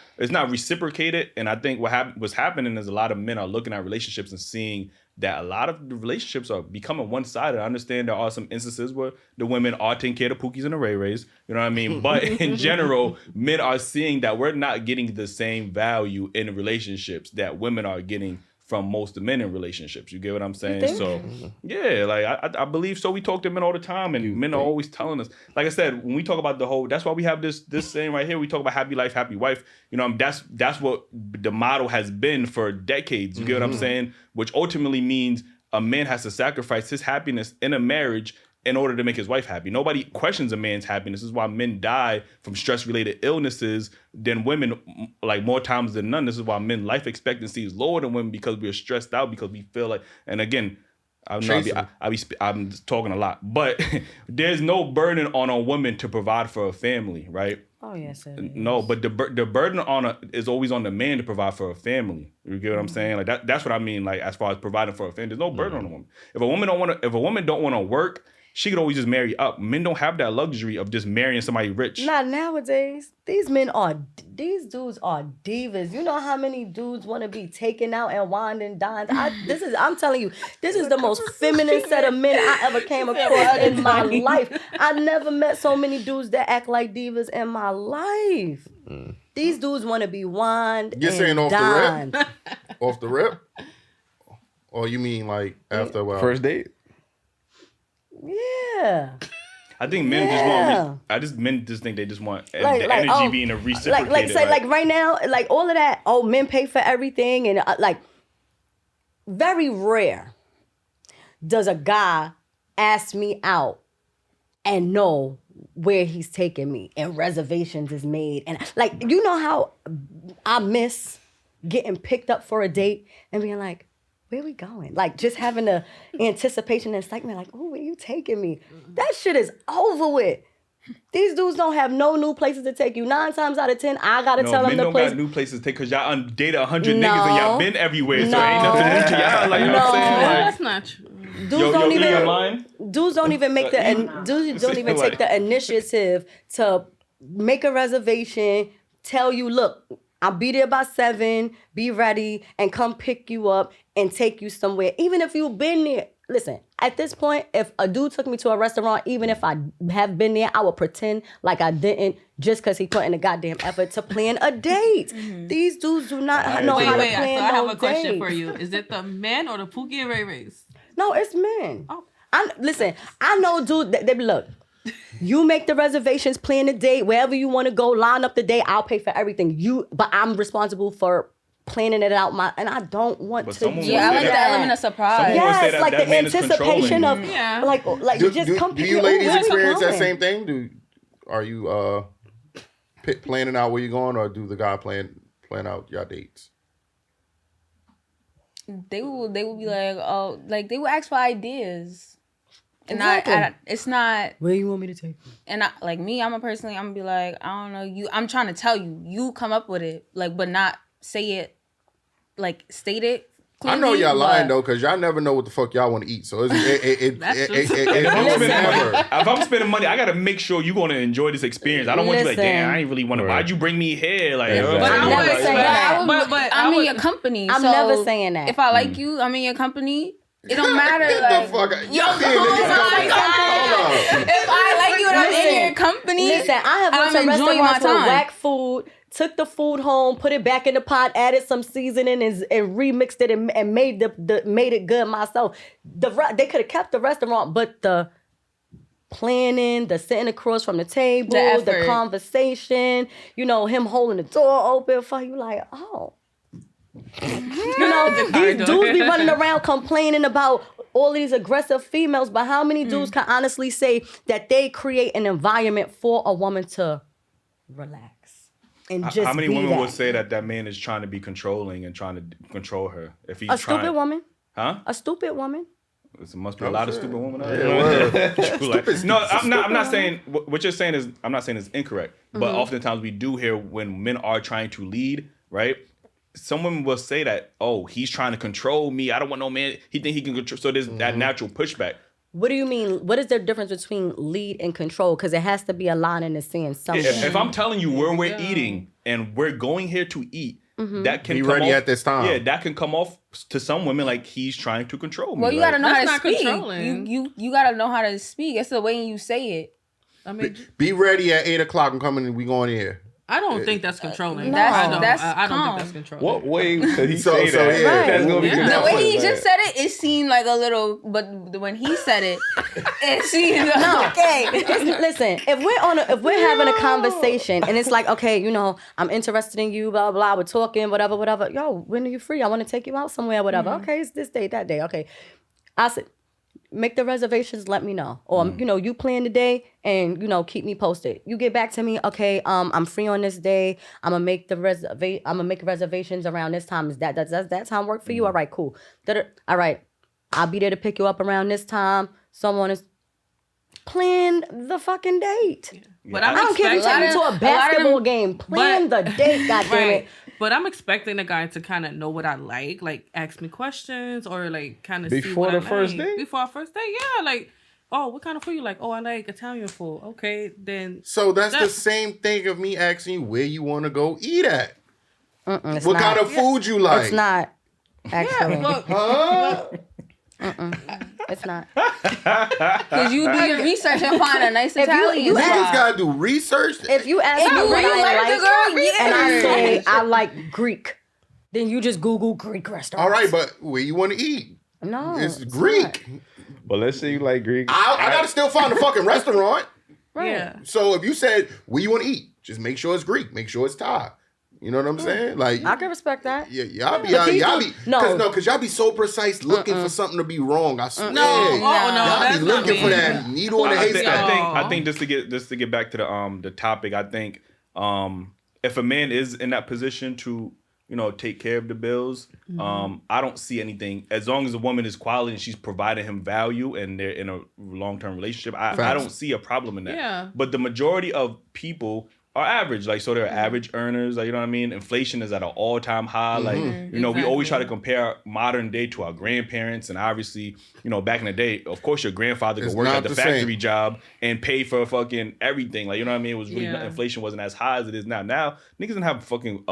reciprocated. And I think what's happening is a lot of men are looking at relationships and seeing that a lot of the relationships are becoming one-sided. I understand there are some instances where the women are taking care of the Pookies and the Ray Rays, you know what I mean? But in general, men are seeing that we're not getting the same value in relationships that women are getting from most men in relationships. You get what I'm saying? So yeah, like I believe so. We talk to men all the time, and men are always telling us. Like I said, when we talk about the whole, that's why we have this saying right here. We talk about happy life, happy wife. You know, that's what the model has been for decades. You get what I'm saying? Which ultimately means a man has to sacrifice his happiness in a marriage in order to make his wife happy. Nobody questions a man's happiness. This is why men die from stress-related illnesses than women, like more times than none. This is why men life expectancy is lower than women, because we're stressed out, because we feel like, and again, I'm talking a lot, but there's no burden on a woman to provide for a family, right? Oh yes, it is. No, but the burden is always on the man to provide for a family. You get what I'm saying? Like that's what I mean. Like as far as providing for a family, there's no burden on a woman. If a woman don't want to work, she could always just marry up. Men don't have that luxury of just marrying somebody rich. Not nowadays. These dudes are divas. You know how many dudes want to be taken out and wined and dined? I'm telling you, this is the most feminine set of men I ever came across in my life. I never met so many dudes that act like divas in my life. These dudes want to be wined You're and saying off dined. the rip? Off the rip? Or you mean like after a while? First date? Yeah. I think men just want. Men just think they just want the energy being reciprocated. Like right now, like all of that. Oh, men pay for everything, and like very rare does a guy ask me out and know where he's taking me, and reservations is made, and like you know how I miss getting picked up for a date and being like, where we going? Like just having the anticipation and excitement, like, oh, where you taking me? That shit is over with. These dudes don't have no new places to take you. 9 times out of 10, I gotta tell them the place. Men don't got new places to take because y'all dated 100 niggas and y'all been everywhere, so ain't nothing new to y'all. Like you know what I'm saying? Like, That's not true. Dudes don't even take the initiative to make a reservation, tell you, look, I'll be there by 7, be ready, and come pick you up and take you somewhere. Even if you've been there. Listen, at this point, if a dude took me to a restaurant, even if I have been there, I would pretend like I didn't just because he put in a goddamn effort to plan a date. These dudes do not know how to plan So I have no a question dates. for you. Is it the men or the Pookie and Ray Rays? No, it's men. Oh. I know dude, they look, you make the reservations, plan the date, wherever you want to go, line up the date, I'll pay for everything. But I'm responsible for planning it out, and I don't want to. Yeah, I like the element of surprise. Yes, like the anticipation of, like just come pick Do you me up. ladies Where we experience that going? same thing? Are you planning out where you're going, or do the guy plan out your dates? They will be like, oh, like they will ask for ideas. And Exactly. it's not. Where you want me to take you? And like me, I'm gonna be like, I don't know, I'm trying to tell you, you come up with it, like, but not say it, like state it. I know y'all lying though, because y'all never know what the fuck y'all want to eat. So if I'm spending money, I gotta make sure you're gonna enjoy this experience. I don't want you like, damn, I ain't really want to. Why'd you bring me here? Like, I'm never saying that. But I'm in your company. I'm so never saying that. If I like you, I'm in your company. It don't matter. Like, the fuck? Y'all being niggas. if I like you and I'm in your company, listen, I have went to restaurants with whack food, took the food home, put it back in the pot, added some seasoning and remixed it and made it good myself. They could have kept the restaurant, but the planning, the sitting across from the table, the conversation, him holding the door open for you, like, oh. These dudes be running around complaining about all these aggressive females, but how many dudes can honestly say that they create an environment for a woman to relax and just how many be women that? would say that man is trying to be controlling and trying to control her? If he's stupid woman? Huh? A stupid woman? There must be a lot of stupid women out there. I'm not saying what you're saying is. I'm not saying it's incorrect, but oftentimes we do hear when men are trying to lead, right? Some women will say that, oh, he's trying to control me. I don't want no man. He think he can control. So there's that natural pushback. What do you mean? What is the difference between lead and control? Because it has to be a line in the sand somewhere. If I'm telling you where we're eating and we're going here to eat, that can be come ready off, at this time. Yeah, that can come off to some women like he's trying to control me. Well, you gotta know how to speak. Controlling. You gotta know how to speak. It's the way you say it. I mean, be ready at 8:00. I'm coming. We going here. I don't think that's controlling. No. I don't That's think calm. that's controlling. What way could he So- say so, that? yeah. That's gonna be Yeah. good. The way he Like, just said it seemed like a little, but when he said it, it seemed okay. Listen, if we're having a conversation and it's like, okay, you know, I'm interested in you, blah blah, we're talking, whatever. Yo, when are you free? I want to take you out somewhere, whatever. Okay, it's this day, that day. Okay, I said, make the reservations. Let me know, or you know, you plan the day and you know, keep me posted. You get back to me. Okay, I'm free on this day. I'm gonna make reservations around this time. Does that time work for you? All right, cool. All right, I'll be there to pick you up around this time. Someone is plan the fucking date. But I don't care if you take me to a basketball game. Plan the date, goddamn it. But I'm expecting a guy to kind of know what I like ask me questions or like kind of see Before what the I first like. date? Before our first date, yeah, like, oh, what kind of food you like? Oh, I like Italian food. Okay, then. So that's the same thing of me asking you where you want to go eat at. It's What not. kind of food you like? It's not. Actually, Look, Huh? it's not. Because you do your research and find a nice Italian you Niggas spot. gotta do research. If you ask me you what really I like the girl, yeah. and I say I like Greek, then you just Google Greek restaurants. All right, but where you want to eat? No, It's not. Greek. but let's say you like Greek. I gotta still find a fucking restaurant. Right. yeah. So if you said where you want to eat, just make sure it's Greek. Make sure it's Thai. You know what I'm saying? Like, I can respect that. yeah, y'all be, But these y'all dudes- be, no. cause y'all be so precise looking for something to be wrong. I swear. No, oh, no, y'all that's be not looking me. for that needle in the I think, haystack. I think just to get back to the topic, I think if a man is in that position to, you know, take care of the bills, I don't see anything, as long as the woman is quality and she's providing him value and they're in a long-term relationship, I don't see a problem in that. Yeah. But the majority of people are average, like, so they're average earners, like, you know what I mean? Inflation is at an all-time high. Like, you know, we always try to compare modern day to our grandparents, and obviously, you know, back in the day, of course your grandfather could It's work not at the the factory same. job and pay for fucking everything. Like, you know what I mean? It was really, Yeah. inflation wasn't as high as it is now. Now, niggas didn't have fucking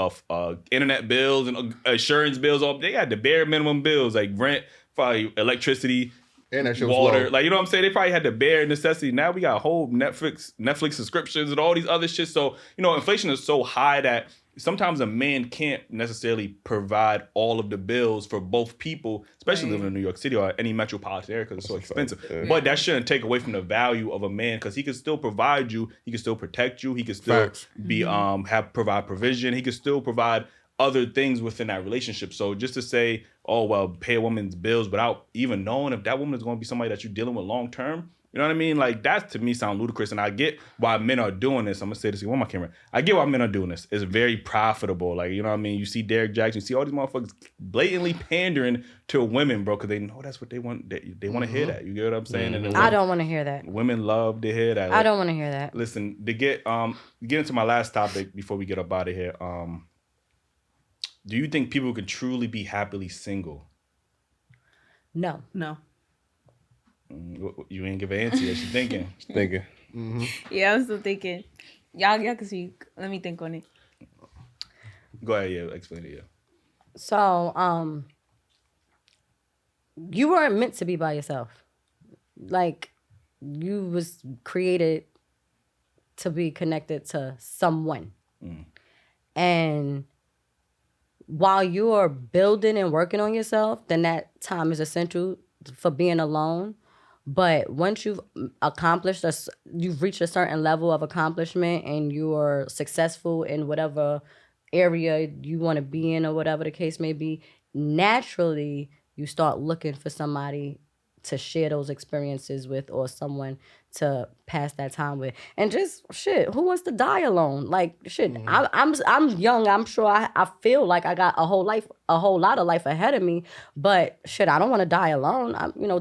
internet bills and insurance bills. They had the bare minimum bills, like rent, probably electricity, And that shit was water. low. Like, you know what I'm saying? They probably had the bare necessity. Now we got whole Netflix subscriptions and all these other shit. So, you know, inflation is so high that sometimes a man can't necessarily provide all of the bills for both people, especially living in New York City or any metropolitan area, because it's so expensive. Yeah. But that shouldn't take away from the value of a man, because he can still provide you, he can still protect you, he can still Facts. be provide provision, he can still provide other things within that relationship. So just to say, oh, well, pay a woman's bills without even knowing if that woman is going to be somebody that you're dealing with long term, you know what I mean? Like, that to me sound ludicrous. And I get why men are doing this. I'm going to say this again, my camera. I get why men are doing this. It's very profitable. Like, you know what I mean? You see Derek Jackson, you see all these motherfuckers blatantly pandering to women, bro, because they know that's what they want. They want to hear that. You get what I'm saying? And I don't want to hear that. women love to hear that. I don't want to hear that. Listen, to get into my last topic before we get up out of here, do you think people can truly be happily single? No. No. You ain't give an answer yet. She's thinking. Thinking. Yeah, I'm still thinking. Y'all can speak. Let me think on it. Go ahead, yeah. Explain it, yeah. So, you weren't meant to be by yourself. Like, you was created to be connected to someone. And while you are building and working on yourself, then that time is essential for being alone. But once you've accomplished you've reached a certain level of accomplishment and you are successful in whatever area you want to be in or whatever the case may be, naturally you start looking for somebody to share those experiences with, or someone to pass that time with. And just shit, who wants to die alone? Like shit, I'm young. I'm sure I feel like I got a whole lot of life ahead of me. But shit, I don't want to die alone.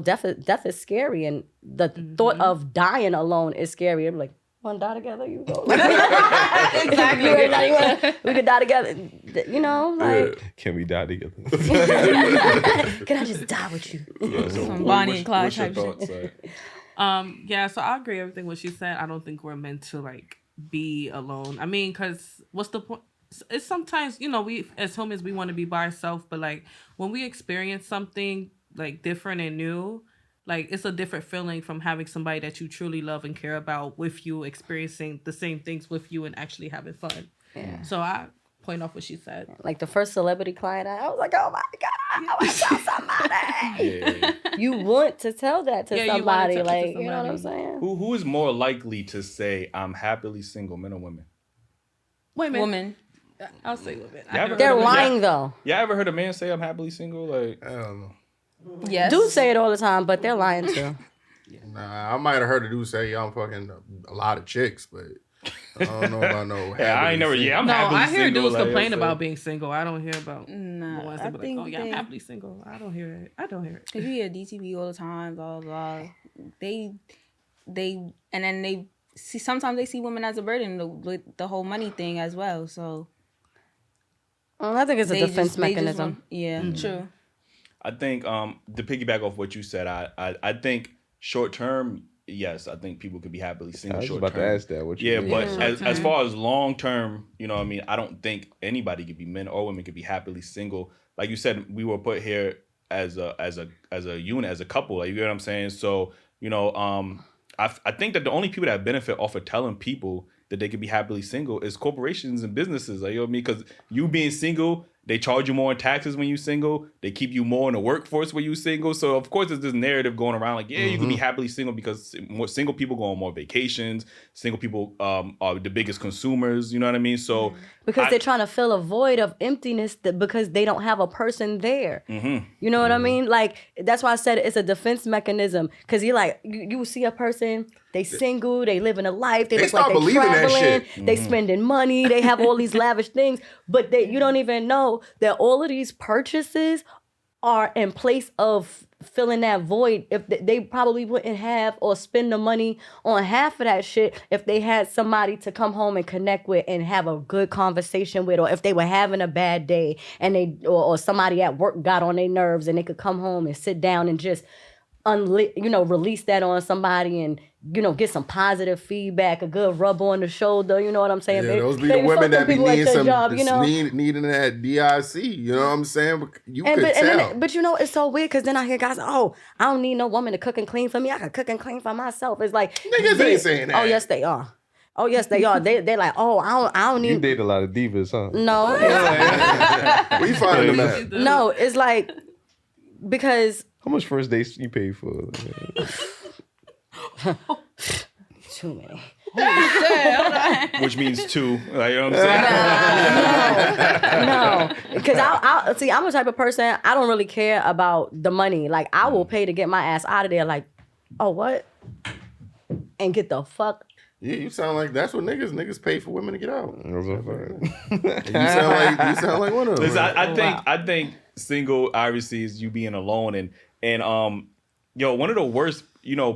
Death is scary, and the thought of dying alone is scary. I'm like, want to die together? You go. Exactly. We could die together. You know, like. Can we die together? Can I just die with you? Some Bonnie and Clyde what's your type thoughts? shit. Yeah, so I agree with everything what she said. I don't think we're meant to like be alone. I mean, because what's the point? It's sometimes, we as homies, we want to be by ourselves, but like when we experience something like different and new, like it's a different feeling from having somebody that you truly love and care about with you, experiencing the same things with you and actually having fun. So I point off what she said. Like the first celebrity client, I was like, oh my God, I want to tell somebody. You want to tell that to Yeah, you wanna somebody. tell it to Like, you know what I'm somebody. saying? Who is more likely to say I'm happily single, men or women? Women. I'll say women. Yeah, but- They're Yeah. lying though. Yeah, ever heard a man say I'm happily single? Like, I don't know. Yes. Dudes say it all the time, but they're lying too. Nah, I might have heard a dude say, "Yeah, I'm fucking a lot of chicks," but I don't know about no. yeah, I ain't never. Yeah, I'm No, happily I hear single. dudes like, complain so- about being single. I don't hear about Nah, the ones I that be think like, oh yeah, I'm they- happily single. I don't hear it. I don't hear it. Cause you hear DTB all the time, blah blah blah. They, and then they see. Sometimes they see women as a burden with the whole money thing as well. So I think it's a they defense just- they just mechanism. want- yeah, true. I think to piggyback off what you said, I think short term, yes, I think people could be happily I single was short about term. to ask that. What you Yeah, mean? but Short as term. far as long term, you know what I mean, I don't think anybody could be, men or women could be happily single. Like you said, we were put here as a unit, as a couple. Like, you get what I'm saying? So, you know, I think that the only people that benefit off of telling people that they could be happily single is corporations and businesses. Like, you know what I mean? Because you being single, they charge you more in taxes when you single. They keep you more in the workforce when you single. So of course, there's this narrative going around like, yeah, you can be happily single because more single people go on more vacations. Single people are the biggest consumers. You know what I mean? So Because they're trying to fill a void of emptiness because they don't have a person there. You know what I mean? Like, that's why I said it's a defense mechanism. Because you're like, you see a person, they single, they living a life, they look start like they believing that traveling, shit. they spending money, they have all these lavish things, but you don't even know that all of these purchases are in place of filling that void. If they probably wouldn't have or spend the money on half of that shit if they had somebody to come home and connect with and have a good conversation with, or if they were having a bad day and or somebody at work got on their nerves and they could come home and sit down and just release that on somebody and, get some positive feedback, a good rub on the shoulder, you know what I'm saying? Yeah, those be the Baby, women fuck that them be people at needing your job, needing that DIC. You know what I'm saying? But you could and tell. then, but it's so weird because then I hear guys, oh, I don't need no woman to cook and clean for me. I can cook and clean for myself. It's like Niggas ain't saying that. Oh yes, they are. Oh yes, they are. They're like, oh, I don't You need. date a lot of divas, huh? No, Where you finding them at? no, it's like because How much first dates you pay for? too many. which means two. Like, you know what I'm saying? No, because I see. I'm the type of person, I don't really care about the money. Like, I will pay to get my ass out of there. Like, oh what? And get the fuck. Yeah, you sound like that's what niggas pay for women to get out. That's what I'm saying. You sound like one of them. Listen, I think single obviously is you being alone and one of the worst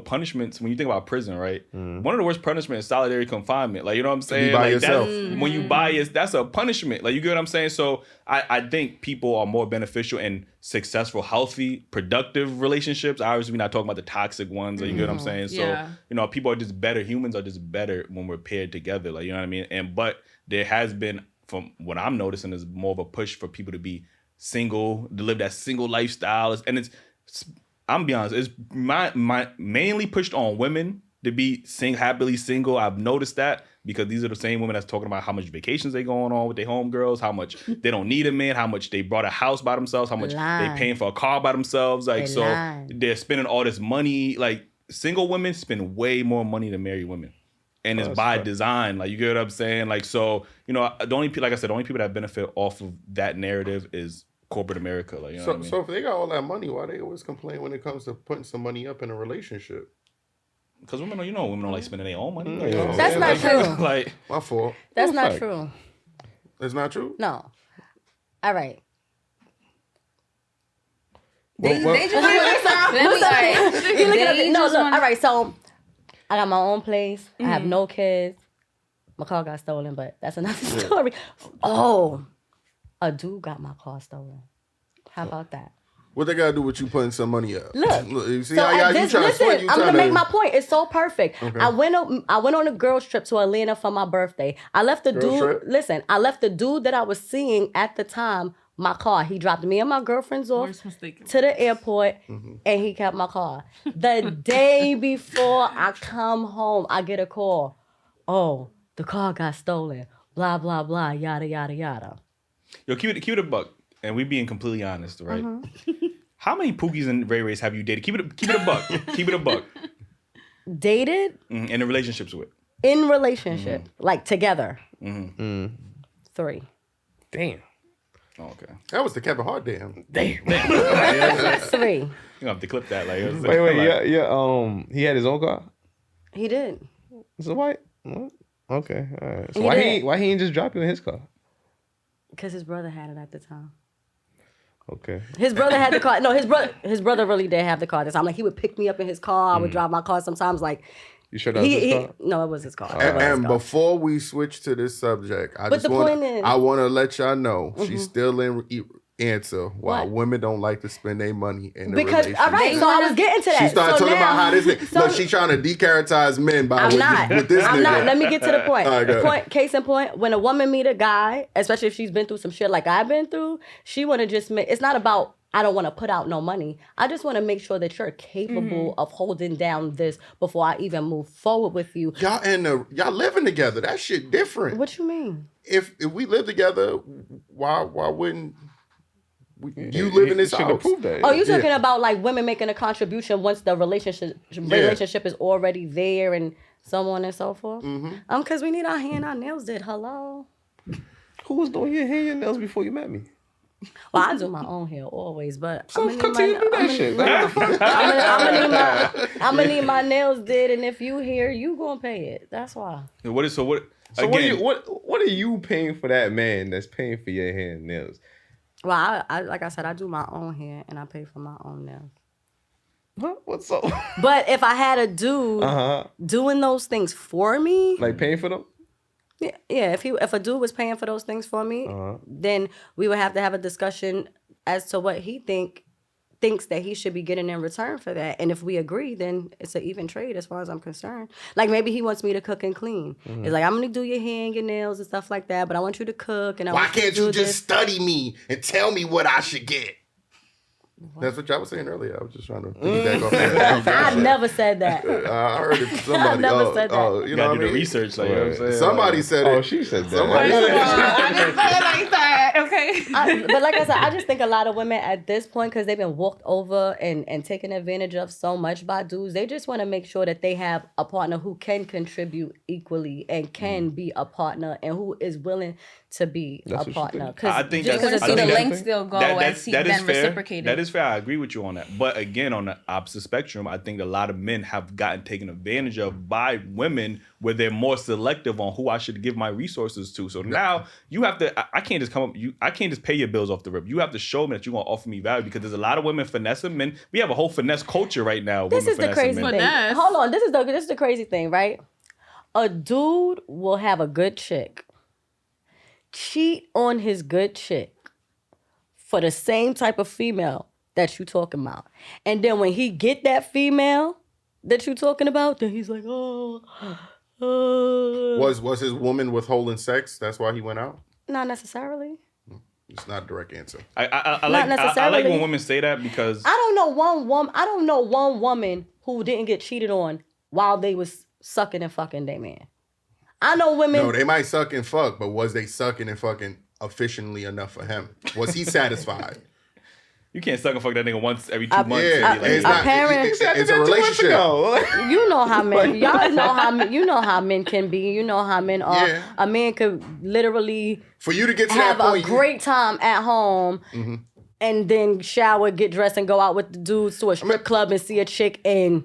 punishments when you think about prison, right? One of the worst punishments is solitary confinement. Like, you know what I'm saying? by Like, yourself. when you buy it, that's a punishment. Like, you get what I'm saying? So I think people are more beneficial in successful, healthy, productive relationships. Obviously, we're not talking about the toxic ones. Like, you get what I'm saying? Yeah. So, people are just better. Humans are just better when we're paired together. Like, you know what I mean? But there has been, from what I'm noticing, is more of a push for people to be single, to live that single lifestyle. And I'm gonna be honest, it's my mainly pushed on women to be happily single. I've noticed that because these are the same women that's talking about how much vacations they going on with their homegirls, how much they don't need a man, how much they bought a house by themselves, how much they paying for a car by themselves. Like, they're spending all this money. Like, single women spend way more money than married women. And it's by design. Like, you get what I'm saying? Like, so, the only people that benefit off of that narrative is corporate America. Like, you know what I mean? So if they got all that money, why they always complain when it comes to putting some money up in a relationship? Because women don't like spending their own money. You know what I'm That's saying? not true. Like, My fault. That's not fact. true. It's not true? No. All right. They just All right. So I got my own place. I have no kids. My car got stolen, but that's another story. Oh, a dude got my car stolen. How about that? What they got to do with you putting some money up? Look, you see so how at you this, trying to listen, sweat, you I'm trying gonna make to... my point. It's so perfect. Okay. I went on a girls trip to Atlanta for my birthday. I left the Girls dude. trip? Listen, I left the dude that I was seeing at the time my car. He dropped me and my girlfriend's off Worst mistake. to the airport, and he kept my car. The day before I come home, I get a call. Oh, the car got stolen. blah, blah, blah, yada, yada, yada. Yo, keep it a buck. And we being completely honest, right? How many Pookies and Ray Rays have you dated? Keep it a buck. Keep it a buck. Dated? And in relationships with? In relationship. Like together. 3. Damn. Oh, okay. That was the Kevin Hart damn. 3. You gonna have to clip that. Like, Wait, yeah. He had his own car. He did. So why? What? Okay, all right. So He why did. he ain't just drop you in his car? Because his brother had it at the time. Okay. His brother had the car. No, his brother really did have the car at the time. Like, he would pick me up in his car. I would drive my car sometimes. Like, You sure that was his car? no, it was his car. It was his And car. before we switch to this subject, I But the point is- want to let y'all know she's still in answer why What? women don't like to spend their money in a Because, relationship. all right, so I was getting to that. She started So talking now- about how this nigga. so- Look, she trying to de-characterize men by I'm not. with this I'm nigga. not. Let me get to the point. All right, go ahead. Case in point, when a woman meet a guy, especially if she's been through some shit like I've been through, she want to just make. It's not about I don't want to put out no money. I just want to make sure that you're capable of holding down this before I even move forward with you. Y'all living together. That shit different. What you mean? If we live together, why wouldn't you live in this Should house? approve that. Oh, you talking about like women making a contribution once the relationship is already there and so on and so forth? Because we need our hair and our nails did. Hello. Who was doing your hair and your nails before you met me? Well, I do my own hair always, but So continue to do that shit. I'm gonna need my nails did, and if you here, you gonna pay it. That's why. What? So Again, what are you paying for that man that's paying for your hair and nails? Well, I like I said, I do my own hair and I pay for my own nails. Huh? What's up? But if I had a dude doing those things for me, Like paying for them? yeah, if a dude was paying for those things for me, then we would have to have a discussion as to what he thinks that he should be getting in return for that. And if we agree, then it's an even trade as far as I'm concerned. Like maybe he wants me to cook and clean. It's like, I'm gonna do your hair and your nails and stuff like that, but I want you to cook and I Why want can't to you do just this. study me and tell me what I should get? That's what y'all was saying earlier. I was just trying to piggyback off that. I never said that. I heard it from somebody. I never said that. You you know gotta what do I the mean? research. Like, you know what I'm saying? Somebody said it. Oh, she said that. Somebody said it. I didn't say it like that. Okay. But like I said, I just think a lot of women at this point, because they've been walked over and taken advantage of so much by dudes, they just want to make sure that they have a partner who can contribute equally and can be a partner and who is willing to be That's a what you partner. think. I think Just that's want to see the I think length still go as he's that is been fair. reciprocated. That is fair. I agree with you on that. But again, on the opposite spectrum, I think a lot of men have gotten taken advantage of by women where they're more selective on who I should give my resources to. So now you have to. I can't just come up. I can't just pay your bills off the rip. You have to show me that you're gonna offer me value because there's a lot of women finessing men. We have a whole finesse culture right now. This is the crazy men. thing. Finesse. Hold on, this is the crazy thing, right? A dude will have a good chick, cheat on his good chick for the same type of female that you talking about. And then when he get that female that you talking about, then he's like, Was his woman withholding sex? That's why he went out? not necessarily. It's not a direct answer. I like necessarily. when women say that because I don't know one woman who didn't get cheated on while they was sucking and fucking their man. I know women. No, they might suck and fuck, but was they sucking and fucking efficiently enough for him? Was he satisfied? you can't suck and fuck that nigga once every 2 months. Yeah, and be like, it's not. parent- It's a relationship. You know how men. Y'all know how men can be. You know how men are. Yeah. A man could literally For you to get to have that a point, great time at home, and then shower, get dressed, and go out with the dudes to a strip club and see a chick. And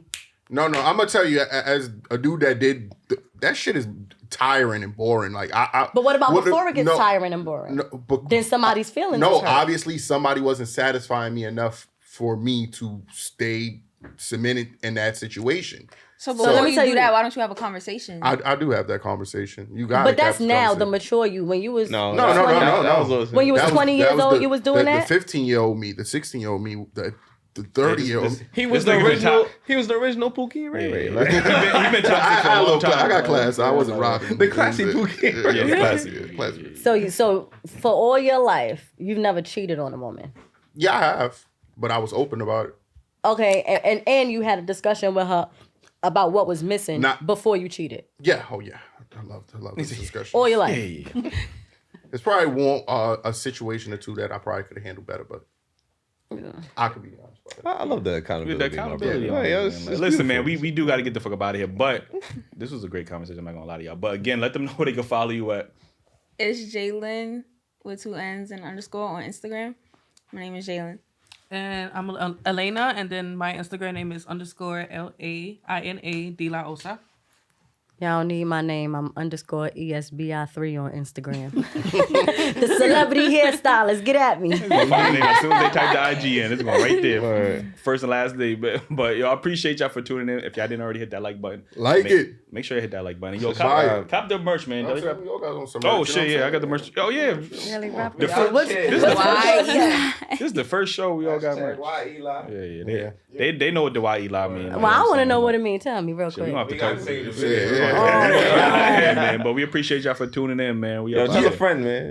No, I'm gonna tell you, as a dude that did that shit is tiring and boring. Like but what about before it gets tiring and boring? No, but Then somebody's feelings. no, is hurt. obviously somebody wasn't satisfying me enough for me to stay cemented in that situation. So let before me you tell do you- that, why don't you have a conversation? I do have that conversation. You got But that's now the mature you. When you was No. when you was 20 years old, you was doing that. The 15-year-old me, the 16-year-old me, the 30-year-old. He was This the nigga been original. top- He was the original Pookie and Ray Ray. Yeah. Like, He been toxic for a long time. I got class. I wasn't robbing. the classy Pookie. and Ray Yeah, Ray. classic. Classy. So for all your life, you've never cheated on a woman. Yeah, I have, but I was open about it. Okay, and you had a discussion with her about what was missing before you cheated? Yeah. Oh yeah. I love this discussion. All your life. Yeah. It's probably a situation or two that I probably could have handled better, but I could be honest about it. I love the accountability. The accountability. my brother. Yeah, It's listen, man, beautiful. we do got to get the fuck up out of here. But this was a great conversation. I'm not gonna lie to y'all. But again, let them know where they can follow you at. It's Jalen with 2 N's and underscore on Instagram. My name is Jalen. And I'm Elena, and then my Instagram name is _LAINA De La Osa. Y'all don't need my name. I'm _ESBI3 on Instagram. The celebrity hairstylist. Get at me. As soon as they type the IG in, it's going right there. First and last day. But y'all, appreciate y'all for tuning in. If y'all didn't already hit that like button, make sure you hit that like button. Yo, cop the merch, man. Oh shit, yeah, I got the merch. Oh yeah. This is the first show we all got merch. Why Eli? Yeah. They know what the why Eli means. Well, I want to know what it means. Tell me real quick. We gonna have to talk. Yeah, man. But we appreciate y'all for tuning in, man. Tell a friend, man.